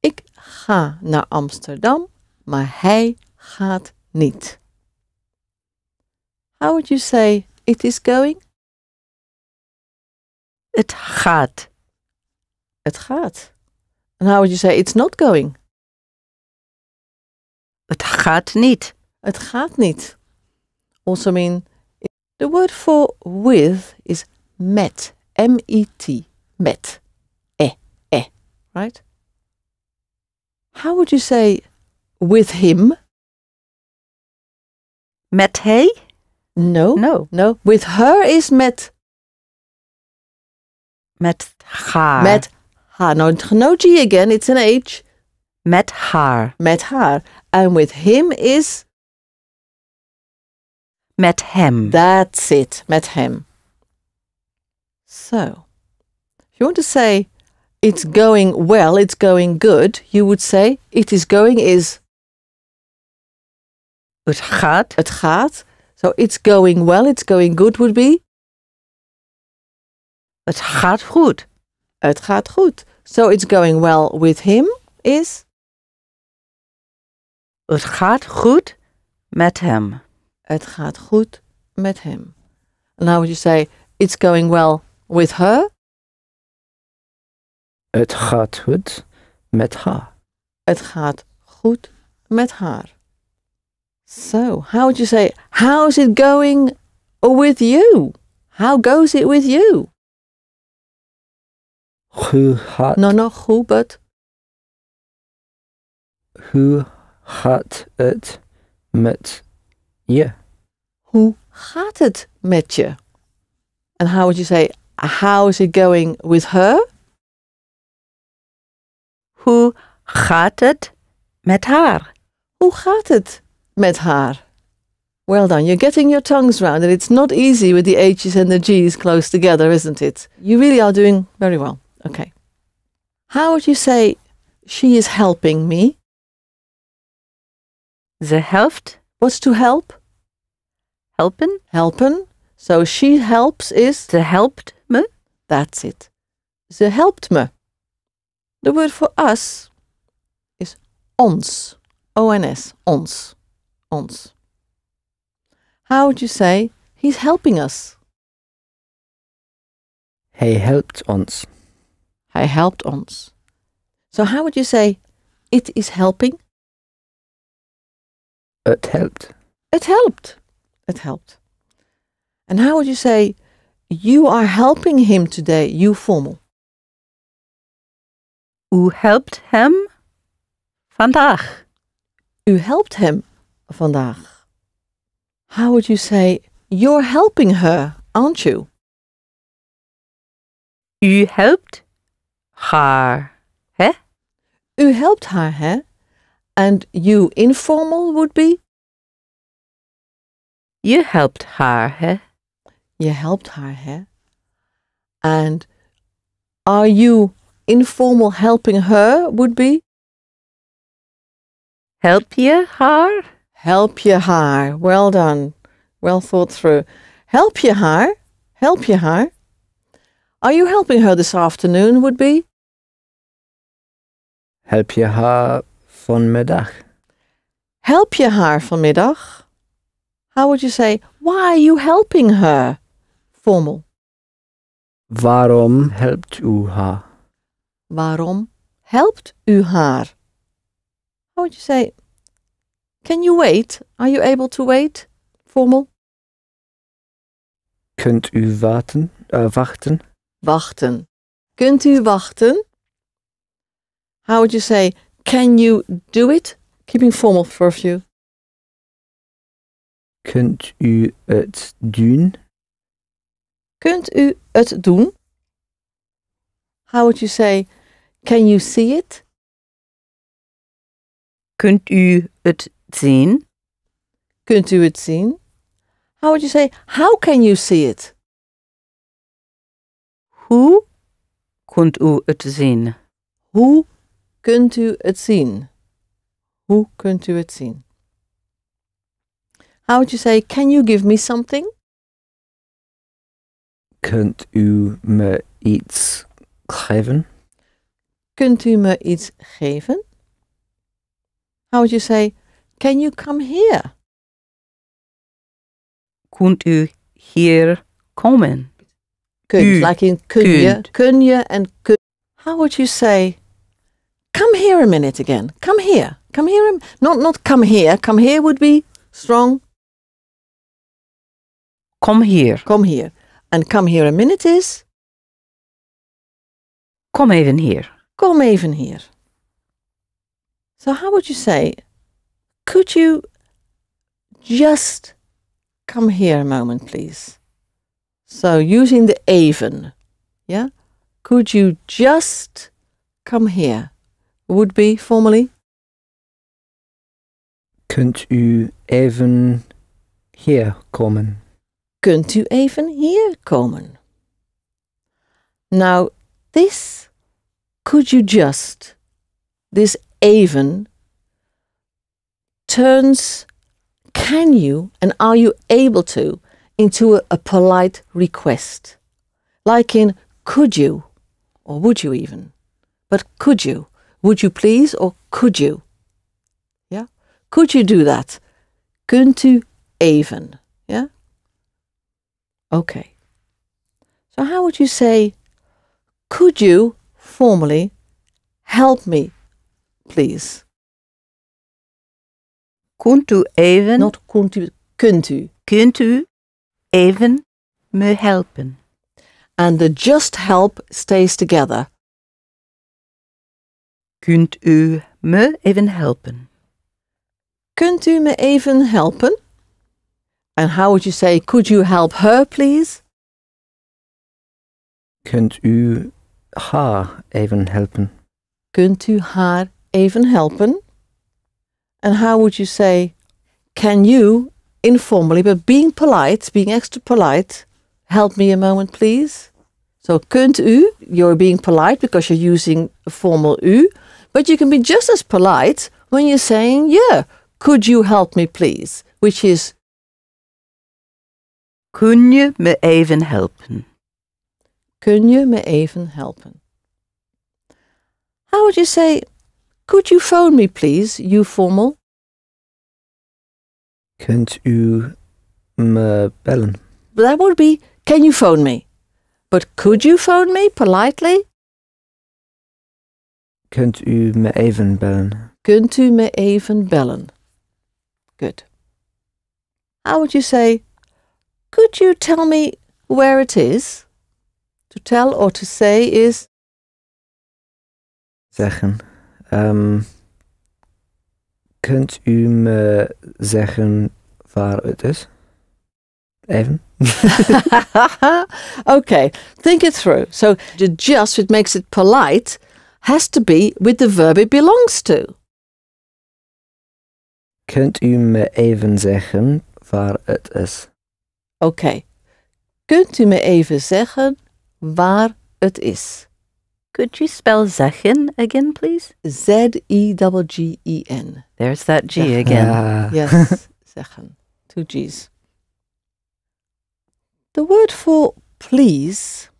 [SPEAKER 1] ik ga naar Amsterdam, maar hij gaat niet. How would you say it is going?
[SPEAKER 2] Het gaat.
[SPEAKER 1] Het gaat. And how would you say it's not going?
[SPEAKER 2] Het gaat niet.
[SPEAKER 1] Het gaat niet. Also mean, the word for with is met. M-E-T. Met. Right? How would you say with him?
[SPEAKER 2] Met hij?
[SPEAKER 1] No.
[SPEAKER 2] No.
[SPEAKER 1] No. With her is met.
[SPEAKER 2] Met haar.
[SPEAKER 1] Met haar. No G again, it's an H.
[SPEAKER 2] Met haar.
[SPEAKER 1] Met haar. And with him is?
[SPEAKER 2] Met hem.
[SPEAKER 1] That's it. Met hem. So, if you want to say it's going well, it's going good, you would say it is going is?
[SPEAKER 2] Het gaat.
[SPEAKER 1] Het gaat. So it's going well, it's going good would be?
[SPEAKER 2] Het gaat goed.
[SPEAKER 1] Het gaat goed. So it's going well with him is?
[SPEAKER 2] Het gaat goed met hem.
[SPEAKER 1] Het gaat goed met hem. And how would you say it's going well with her?
[SPEAKER 3] Het gaat goed met haar.
[SPEAKER 1] Het gaat goed met haar. So, how would you say, how's it going with you? How goes it with you?
[SPEAKER 3] Hoe gaat,
[SPEAKER 1] No, goed, but
[SPEAKER 3] hoe gaat het met je?
[SPEAKER 1] Hoe gaat het met je? And how would you say, how is it going with her?
[SPEAKER 2] Hoe gaat het met haar?
[SPEAKER 1] Hoe gaat het met haar? Well done. You're getting your tongues round it. It's not easy with the H's and the G's close together, isn't it? You really are doing very well. Okay. How would you say, she is helping me?
[SPEAKER 2] Ze helpt.
[SPEAKER 1] What's to help?
[SPEAKER 2] Helpen.
[SPEAKER 1] Helpen. So she helps is?
[SPEAKER 2] Ze helpt me.
[SPEAKER 1] That's it. Ze helpt me. The word for us is ons. O-N-S. Ons. Ons. How would you say, he's helping us?
[SPEAKER 3] Hij helpt ons.
[SPEAKER 1] Hij helpt ons. So how would you say, it is helping?
[SPEAKER 3] Het helpt.
[SPEAKER 1] It helped. It helped. And how would you say, you are helping him today, you formal?
[SPEAKER 2] U helpt hem vandaag.
[SPEAKER 1] U helpt hem vandaag. How would you say, you're helping her, aren't you?
[SPEAKER 2] U helpt haar, hè?
[SPEAKER 1] U helpt haar, hè? And you informal would be?
[SPEAKER 2] Je helpt haar, hè?
[SPEAKER 1] Je helpt haar, hè? And are you informal helping her would be?
[SPEAKER 2] Help je haar?
[SPEAKER 1] Help je haar. Well done. Well thought through. Help je haar. Help je haar. Are you helping her this afternoon would be?
[SPEAKER 3] Help je haar vanmiddag?
[SPEAKER 1] Help je haar vanmiddag? How would you say, why are you helping her? Formal.
[SPEAKER 3] Waarom helpt u haar?
[SPEAKER 1] Waarom helpt u haar? How would you say, can you wait? Are you able to wait? Formal.
[SPEAKER 3] Kunt u wachten?
[SPEAKER 1] Wachten. Kunt u wachten? How would you say, can you do it? Keeping formal for a few.
[SPEAKER 3] Kunt u het doen?
[SPEAKER 1] Kunt u het doen? How would you say, can you see it?
[SPEAKER 2] Kunt u het zien?
[SPEAKER 1] Kunt u het zien? How would you say, how can you see it?
[SPEAKER 2] Hoe kunt u het zien?
[SPEAKER 1] Hoe kunt u het zien? Hoe kunt u het zien? How would you say, can you give me something?
[SPEAKER 3] Kunt u me iets geven?
[SPEAKER 1] Kunt u me iets geven? How would you say, can you come here?
[SPEAKER 2] Kunt u hier komen?
[SPEAKER 1] Kunt,
[SPEAKER 2] U
[SPEAKER 1] like in
[SPEAKER 2] kunt.
[SPEAKER 1] kun je and kun. How would you say, come here a minute again. Come here. Come here. Not come here. Come here would be strong.
[SPEAKER 2] Kom hier.
[SPEAKER 1] Come here. And come here a minute is,
[SPEAKER 2] Kom even hier.
[SPEAKER 1] kom even hier. So how would you say, could you just come here a moment, please? So using the even, yeah? Could you just come here? Would be formally,
[SPEAKER 3] Kunt u even hier komen?
[SPEAKER 1] kunt u even hier komen? Now, this could you just, this even turns can you and are you able to into a polite request. Like in could you or would you even. But could you? Would you please or could you? Yeah? Could you do that? Kunt u even? Yeah? Okay. So how would you say, could you formally help me, please?
[SPEAKER 2] Kunt u even,
[SPEAKER 1] Not kunt u, kunt u.
[SPEAKER 2] kunt u even me helpen?
[SPEAKER 1] And the just help stays together.
[SPEAKER 2] Kunt u me even helpen?
[SPEAKER 1] Kunt u me even helpen? And how would you say, could you help her, please?
[SPEAKER 3] Kunt u haar even helpen?
[SPEAKER 1] Kunt u haar even helpen? And how would you say, can you, informally, but being polite, being extra polite, help me a moment, please? So, kunt u, you're being polite because you're using a formal u, but you can be just as polite when you're saying, yeah, could you help me, please? Which is,
[SPEAKER 2] Kun je me even helpen?
[SPEAKER 1] kun je me even helpen? How would you say, could you phone me, please, you formal?
[SPEAKER 3] Kunt u me bellen?
[SPEAKER 1] That would be, can you phone me? But could you phone me, politely?
[SPEAKER 3] Kunt u me even bellen?
[SPEAKER 1] Kunt u me even bellen? Good. How would you say, could you tell me where it is? To tell or to say is,
[SPEAKER 3] Zeggen. Kunt u me zeggen waar het is? Even.
[SPEAKER 1] okay, think it through. So the just, which makes it polite, has to be with the verb it belongs to.
[SPEAKER 3] Kunt u me even zeggen waar het is?
[SPEAKER 1] Okay. Kunt u me even zeggen waar het is?
[SPEAKER 2] Could you spell zeggen again, please?
[SPEAKER 1] Z-E-G-G-E-N.
[SPEAKER 2] There's that G
[SPEAKER 1] Zeggen.
[SPEAKER 2] again.
[SPEAKER 1] Yes, zeggen. 2 G's. The word for please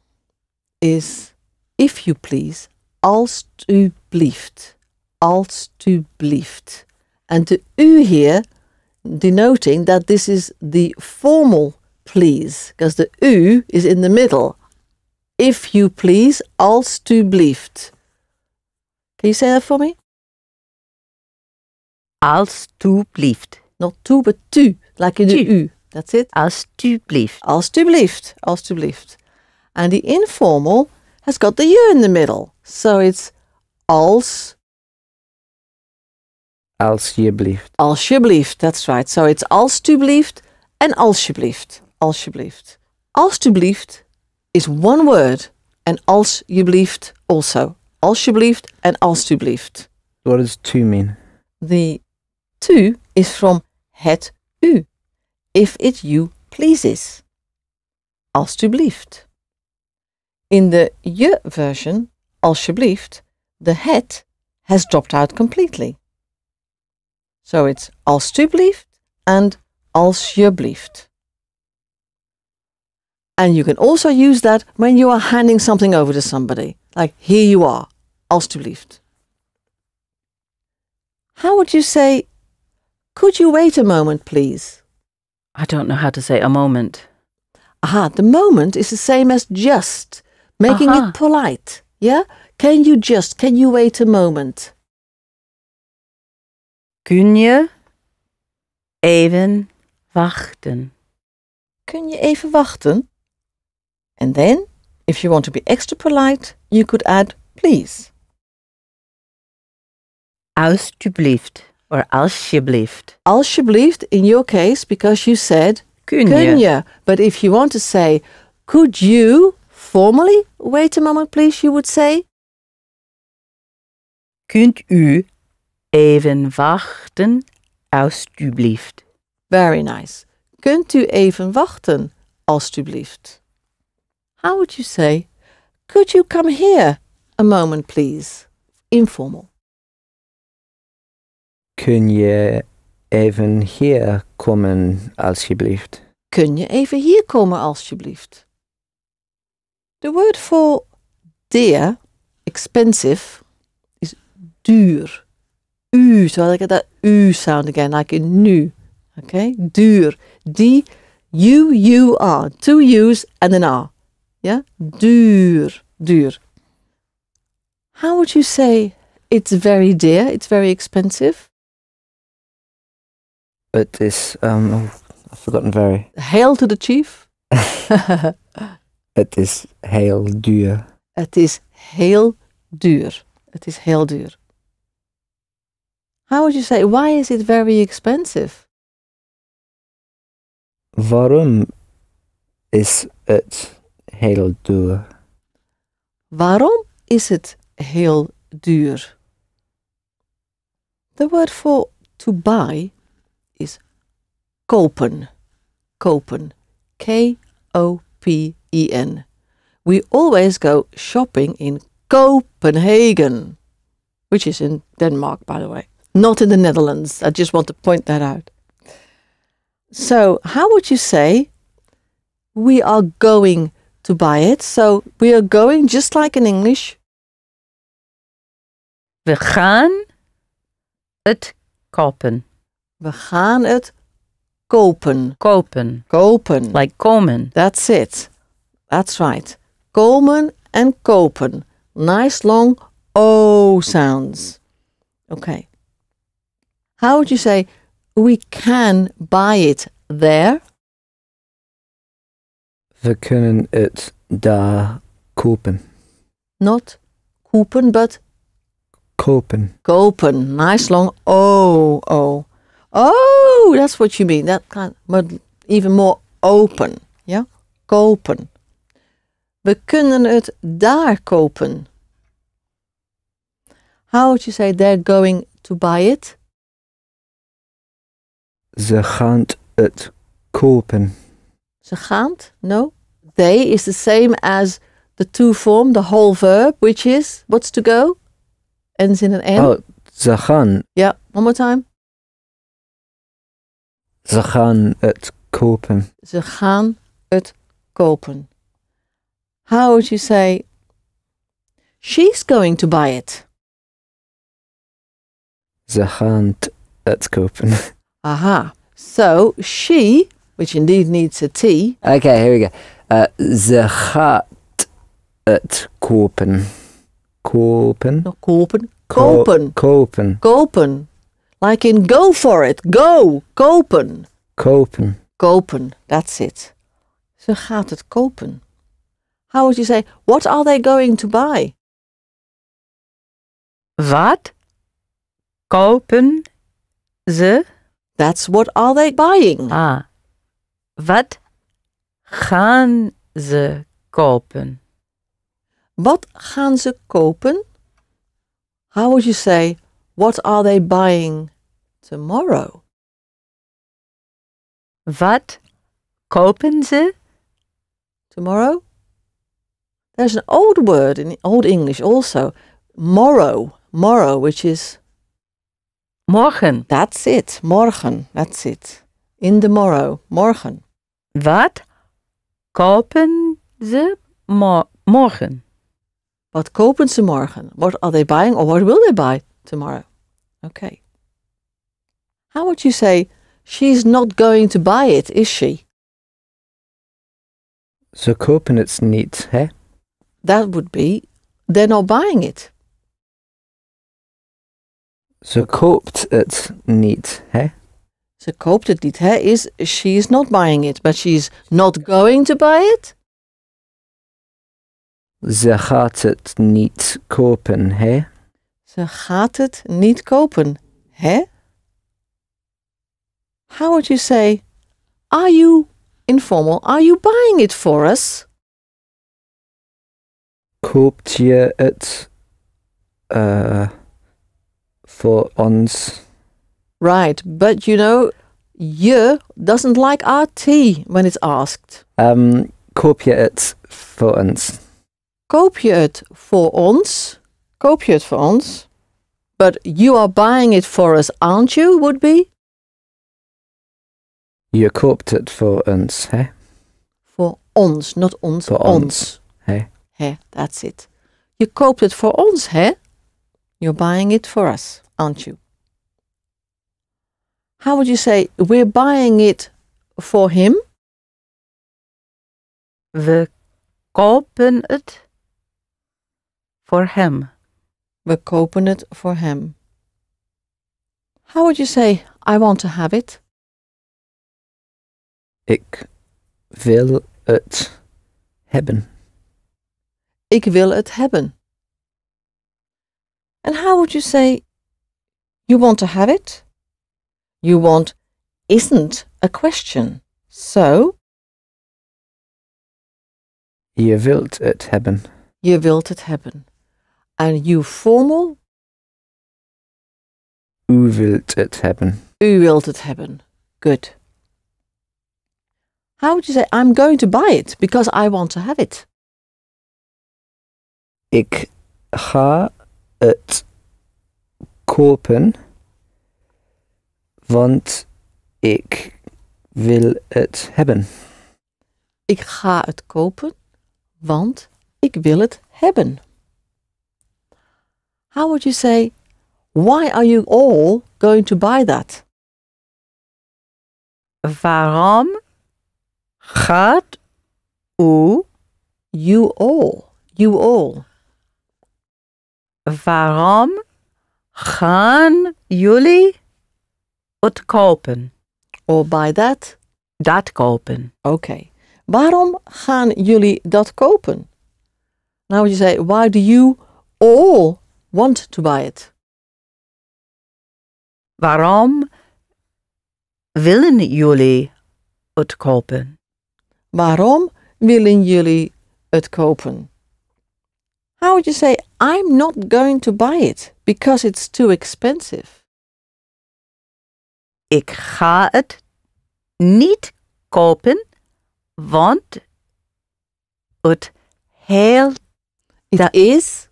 [SPEAKER 1] is, if you please, alstublieft. Alstublieft. And the u here denoting that this is the formal please, because the u is in the middle. If you please, alstublieft. Can you say that for me?
[SPEAKER 2] Alstublieft.
[SPEAKER 1] Not tu, but tu, like in the
[SPEAKER 2] Tu.
[SPEAKER 1] u. That's it.
[SPEAKER 2] Alstublieft.
[SPEAKER 1] Alstublieft. Alstublieft. And the informal has got the u in the middle. So it's
[SPEAKER 3] Alsjeblieft.
[SPEAKER 1] alsjeblieft. That's right. So it's alstublieft and alsjeblieft. Alsjeblieft. Alstublieft is one word, and alsjeblieft also. Alsjeblieft and alstublieft.
[SPEAKER 3] What does to mean?
[SPEAKER 1] The tu is from het u, if it you pleases. Alstublieft. In the je version, alsjeblieft, the het has dropped out completely. So it's alstublieft and alsjeblieft. And you can also use that when you are handing something over to somebody. Like, here you are, alstublieft. How would you say, could you wait a moment, please?
[SPEAKER 2] I don't know how to say a moment.
[SPEAKER 1] Aha, the moment is the same as just, making
[SPEAKER 2] Aha.
[SPEAKER 1] it polite. Yeah? Can you wait a moment?
[SPEAKER 2] Kun je even wachten?
[SPEAKER 1] Kun je even wachten? And then, if you want to be extra polite, you could add please.
[SPEAKER 2] Alstublieft or alsjeblieft.
[SPEAKER 1] Alsjeblieft in your case, because you said
[SPEAKER 2] Kun
[SPEAKER 1] kun
[SPEAKER 2] je?
[SPEAKER 1] je. But if you want to say, could you formally wait a moment, please, you would say,
[SPEAKER 2] Kunt u even wachten, alstublieft?
[SPEAKER 1] very nice. Kunt u even wachten, alstublieft? How would you say, could you come here a moment, please? Informal.
[SPEAKER 3] Kun je even hier komen, alsjeblieft?
[SPEAKER 1] Kun je even hier komen, alstublieft? The word for dear, expensive, is duur. U, so I get that u sound again, like in nu. Okay, duur. D-U-U-R. 2 U's and an R. Yeah, duur, duur. How would you say it's very dear, it's very expensive?
[SPEAKER 3] Het is, I've forgotten very.
[SPEAKER 1] Hail to the chief.
[SPEAKER 3] Het is heel duur.
[SPEAKER 1] Het is heel duur. Het is heel duur. How would you say, why is it very expensive?
[SPEAKER 3] Waarom is het heel duur?
[SPEAKER 1] Waarom is het heel duur? The word for to buy is kopen. Kopen. K-O-P-E-N. We always go shopping in Copenhagen, which is in Denmark, by the way, not in the Netherlands. I just want to point that out. So, how would you say we are going to buy it? So, we are going just like in English.
[SPEAKER 2] We gaan het kopen.
[SPEAKER 1] We gaan het kopen.
[SPEAKER 2] Kopen.
[SPEAKER 1] Kopen.
[SPEAKER 2] Like komen.
[SPEAKER 1] That's it. That's right. Komen and kopen. Nice long O sounds. Okay. How would you say we can buy it there?
[SPEAKER 3] We kunnen het daar kopen.
[SPEAKER 1] Not kopen, but
[SPEAKER 3] Kopen.
[SPEAKER 1] kopen. Nice long O. Oh, that's what you mean. That kind, but even more open. Yeah? Kopen. We kunnen het daar kopen. How would you say they're going to buy it?
[SPEAKER 3] Ze gaan het kopen.
[SPEAKER 1] Ze gaan? No. They is the same as the to form, the whole verb, which is, what's to go? Ends in an N.
[SPEAKER 3] Oh, ze gaan.
[SPEAKER 1] Yeah, one more time.
[SPEAKER 3] Ze gaan het kopen.
[SPEAKER 1] Ze gaan het kopen. How would you say, she's going to buy it?
[SPEAKER 3] Ze gaan het kopen.
[SPEAKER 1] Aha. So, she, which indeed needs a T.
[SPEAKER 3] Okay, here we go. Ze gaat het kopen. Kopen?
[SPEAKER 1] No, kopen. Kopen.
[SPEAKER 3] Kopen.
[SPEAKER 1] Kopen. Like in go for it. Go. Kopen.
[SPEAKER 3] Kopen.
[SPEAKER 1] Kopen. That's it. Ze gaat het kopen. How would you say, what are they going to buy?
[SPEAKER 2] Wat kopen ze?
[SPEAKER 1] That's what are they buying?
[SPEAKER 2] Ah. Wat gaan ze kopen?
[SPEAKER 1] Wat gaan ze kopen? How would you say, what are they buying tomorrow?
[SPEAKER 2] Wat kopen ze?
[SPEAKER 1] Tomorrow? There's an old word in Old English also, morrow, which is,
[SPEAKER 2] Morgen.
[SPEAKER 1] that's it, morgen, that's it. In the morrow, morgen.
[SPEAKER 2] Wat kopen ze morgen?
[SPEAKER 1] Wat kopen ze morgen? What are they buying or what will they buy tomorrow? Okay. How would you say, she's not going to buy it, is she?
[SPEAKER 3] Ze kopen het niet, hè?
[SPEAKER 1] That would be, they're not buying it.
[SPEAKER 3] Ze koopt het niet, hè?
[SPEAKER 1] Ze koopt het niet, hè? Is she's not buying it, but she's not going to buy it?
[SPEAKER 3] Ze gaat het niet kopen, hè?
[SPEAKER 1] Ze gaat het niet kopen, hè? How would you say, are you, informal, are you buying it for us?
[SPEAKER 3] Koopt je het voor ons?
[SPEAKER 1] Right, but you know, je doesn't like our tea when it's asked.
[SPEAKER 3] Koop je het voor ons?
[SPEAKER 1] Koop je het voor ons? Koop je het voor ons? But you are buying it for us, aren't you, would be?
[SPEAKER 3] Je koopt het voor ons, hè?
[SPEAKER 1] Voor ons, not ons,
[SPEAKER 3] Voor ons, hè?
[SPEAKER 1] Hè, that's it. Je koopt het voor ons, hè? You're buying it for us, aren't you? How would you say, we're buying it for him?
[SPEAKER 2] We kopen het voor hem.
[SPEAKER 1] We kopen het voor hem. How would you say, I want to have it?
[SPEAKER 3] Ik wil het hebben.
[SPEAKER 1] Ik wil het hebben. And how would you say, you want to have it? You want isn't a question. So,
[SPEAKER 3] Je wilt het hebben.
[SPEAKER 1] je wilt het hebben. En you formal,
[SPEAKER 3] U wilt het hebben.
[SPEAKER 1] u wilt het hebben. Good. How would you say, I'm going to buy it because I want to have it?
[SPEAKER 3] Ik ga het kopen, want ik wil het hebben.
[SPEAKER 1] Ik ga het kopen, want ik wil het hebben. How would you say, why are you all going to buy that?
[SPEAKER 2] Waarom gaat u?
[SPEAKER 1] You all. You all.
[SPEAKER 2] Waarom gaan jullie het kopen?
[SPEAKER 1] Or buy that.
[SPEAKER 2] Dat kopen.
[SPEAKER 1] Okay. Waarom gaan jullie dat kopen? Now would you say, why do you all want to buy it?
[SPEAKER 2] Waarom willen jullie het kopen?
[SPEAKER 1] Waarom willen jullie het kopen? How would you say, I'm not going to buy it because it's too expensive?
[SPEAKER 2] Ik ga het niet kopen, want het heel
[SPEAKER 1] It is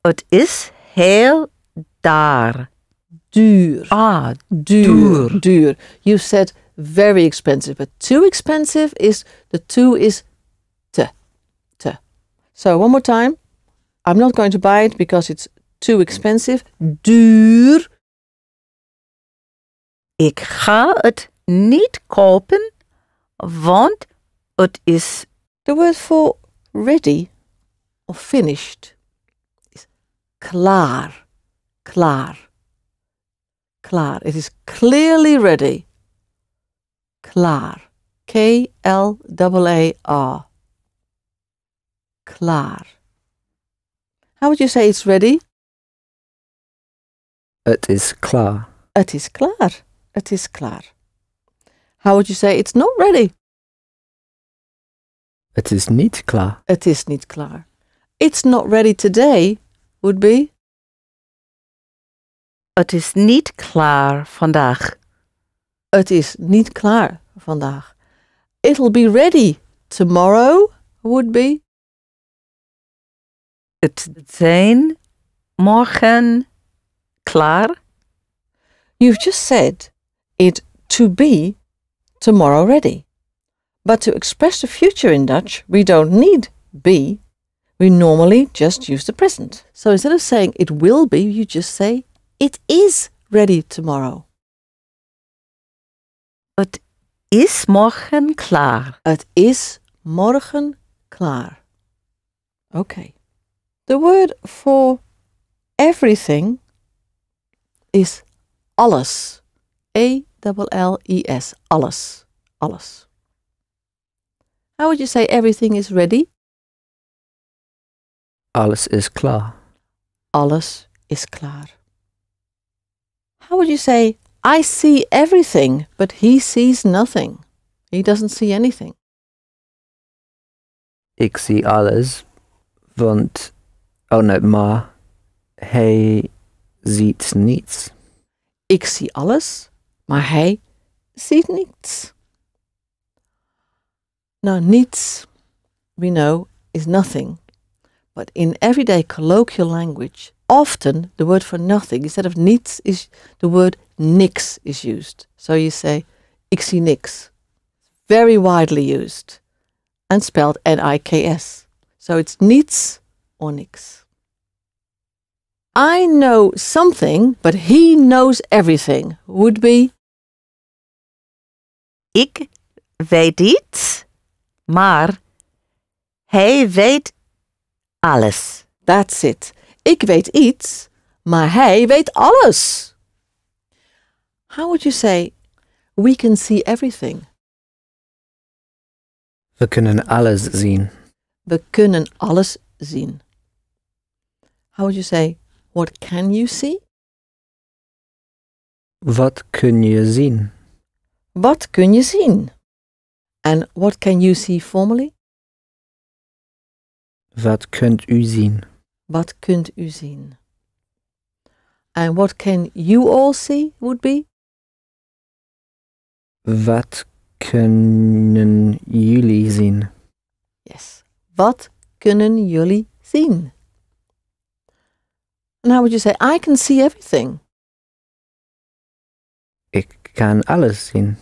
[SPEAKER 2] het is heel daar.
[SPEAKER 1] duur.
[SPEAKER 2] Duur.
[SPEAKER 1] Duur. You said very expensive, but too expensive is, the two is te. So one more time. I'm not going to buy it because it's too expensive. Duur.
[SPEAKER 2] Ik ga het niet kopen, want het is
[SPEAKER 1] The word for ready or finished is klaar. Klaar. Klaar. It is clearly ready. Klaar. K-L-A-A-R. Klaar. How would you say it's ready?
[SPEAKER 3] Het is klaar.
[SPEAKER 1] Het is klaar. Het is klaar. How would you say it's not ready?
[SPEAKER 3] Het is niet klaar.
[SPEAKER 1] Het is niet klaar. It's not ready today would be
[SPEAKER 2] het is niet klaar vandaag.
[SPEAKER 1] het is niet klaar vandaag. It'll be ready tomorrow would be
[SPEAKER 2] Het zijn morgen klaar.
[SPEAKER 1] You've just said it to be tomorrow ready. But to express the future in Dutch, we don't need be. We normally just use the present. So instead of saying it will be, you just say it is ready tomorrow.
[SPEAKER 2] Het is morgen klaar.
[SPEAKER 1] Het is morgen klaar. Okay. The word for everything is alles. A-L-L-E-S. Alles. Alles. How would you say everything is ready?
[SPEAKER 3] Alles is klaar.
[SPEAKER 1] Alles is klaar. How would you say, I see everything, but he sees nothing? He doesn't see anything.
[SPEAKER 3] Ik zie alles, want... Oh nee, maar hij ziet niets.
[SPEAKER 1] Ik zie alles, maar hij ziet niets. Now, niets, we know, is nothing. But in everyday colloquial language, often the word for nothing, instead of niets, is the word niks is used. So you say, ik zie niks. Very widely used. And spelled N-I-K-S. So it's niets or niks. I know something, but he knows everything. Would be
[SPEAKER 2] Ik weet iets, maar hij weet alles.
[SPEAKER 1] That's it. Ik weet iets, maar hij weet alles. How would you say, we can see everything?
[SPEAKER 3] We kunnen alles zien.
[SPEAKER 1] We kunnen alles zien. How would you say, what can you see?
[SPEAKER 3] Wat kun je zien?
[SPEAKER 1] Wat kun je zien? And what can you see formally?
[SPEAKER 3] Wat kunt u zien?
[SPEAKER 1] Wat kunt u zien? And what can you all see would be?
[SPEAKER 3] Wat kunnen jullie zien?
[SPEAKER 1] Yes. Wat kunnen jullie zien? And how would you say, I can see everything?
[SPEAKER 3] Ik kan alles zien.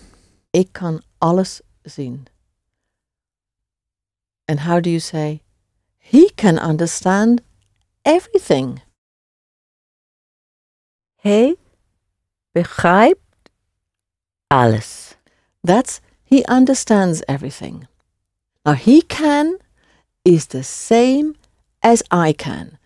[SPEAKER 1] Ik kan alles zien. And how do you say, he can understand everything?
[SPEAKER 2] Hij begrijpt alles.
[SPEAKER 1] That's, he understands everything. Now, he can is the same as I can.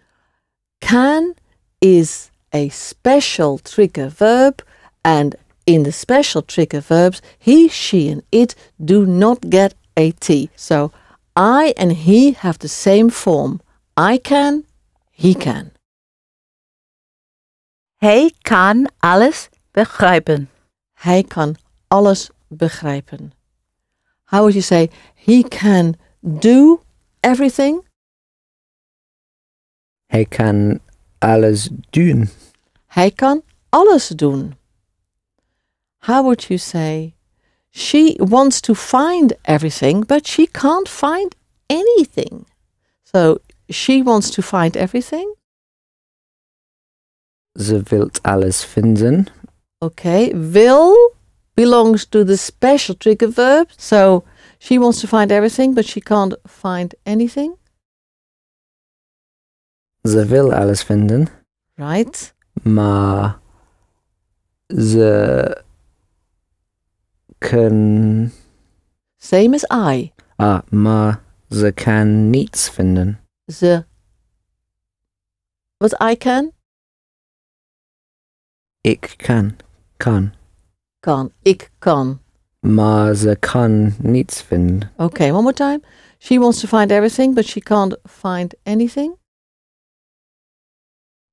[SPEAKER 1] Can is a special trigger verb, and in the special trigger verbs, he, she, and it do not get a T. So, I and he have the same form. I can, he can.
[SPEAKER 2] Hij kan alles begrijpen.
[SPEAKER 1] Hij kan alles begrijpen. How would you say, he can do everything?
[SPEAKER 3] Hij kan alles doen.
[SPEAKER 1] Hij kan alles doen. How would you say, she wants to find everything, but she can't find anything? So, she wants to find everything.
[SPEAKER 3] Ze wilt alles vinden.
[SPEAKER 1] Okay, will belongs to the special trigger verb. So, she wants to find everything, but she can't find anything.
[SPEAKER 3] Ze wil alles vinden.
[SPEAKER 1] Right?
[SPEAKER 3] Maar ze kan...
[SPEAKER 1] Same as I.
[SPEAKER 3] Maar ze kan niets vinden.
[SPEAKER 1] Ze. What I can?
[SPEAKER 3] Ik kan.
[SPEAKER 1] Kan. Ik kan.
[SPEAKER 3] Maar ze kan niets vinden.
[SPEAKER 1] Okay, one more time. She wants to find everything, but she can't find anything.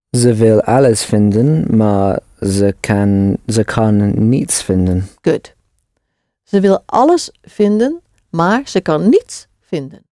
[SPEAKER 3] Ze wil alles vinden, maar ze kan niets vinden.
[SPEAKER 1] Good. Ze wil alles vinden, maar ze kan niets vinden.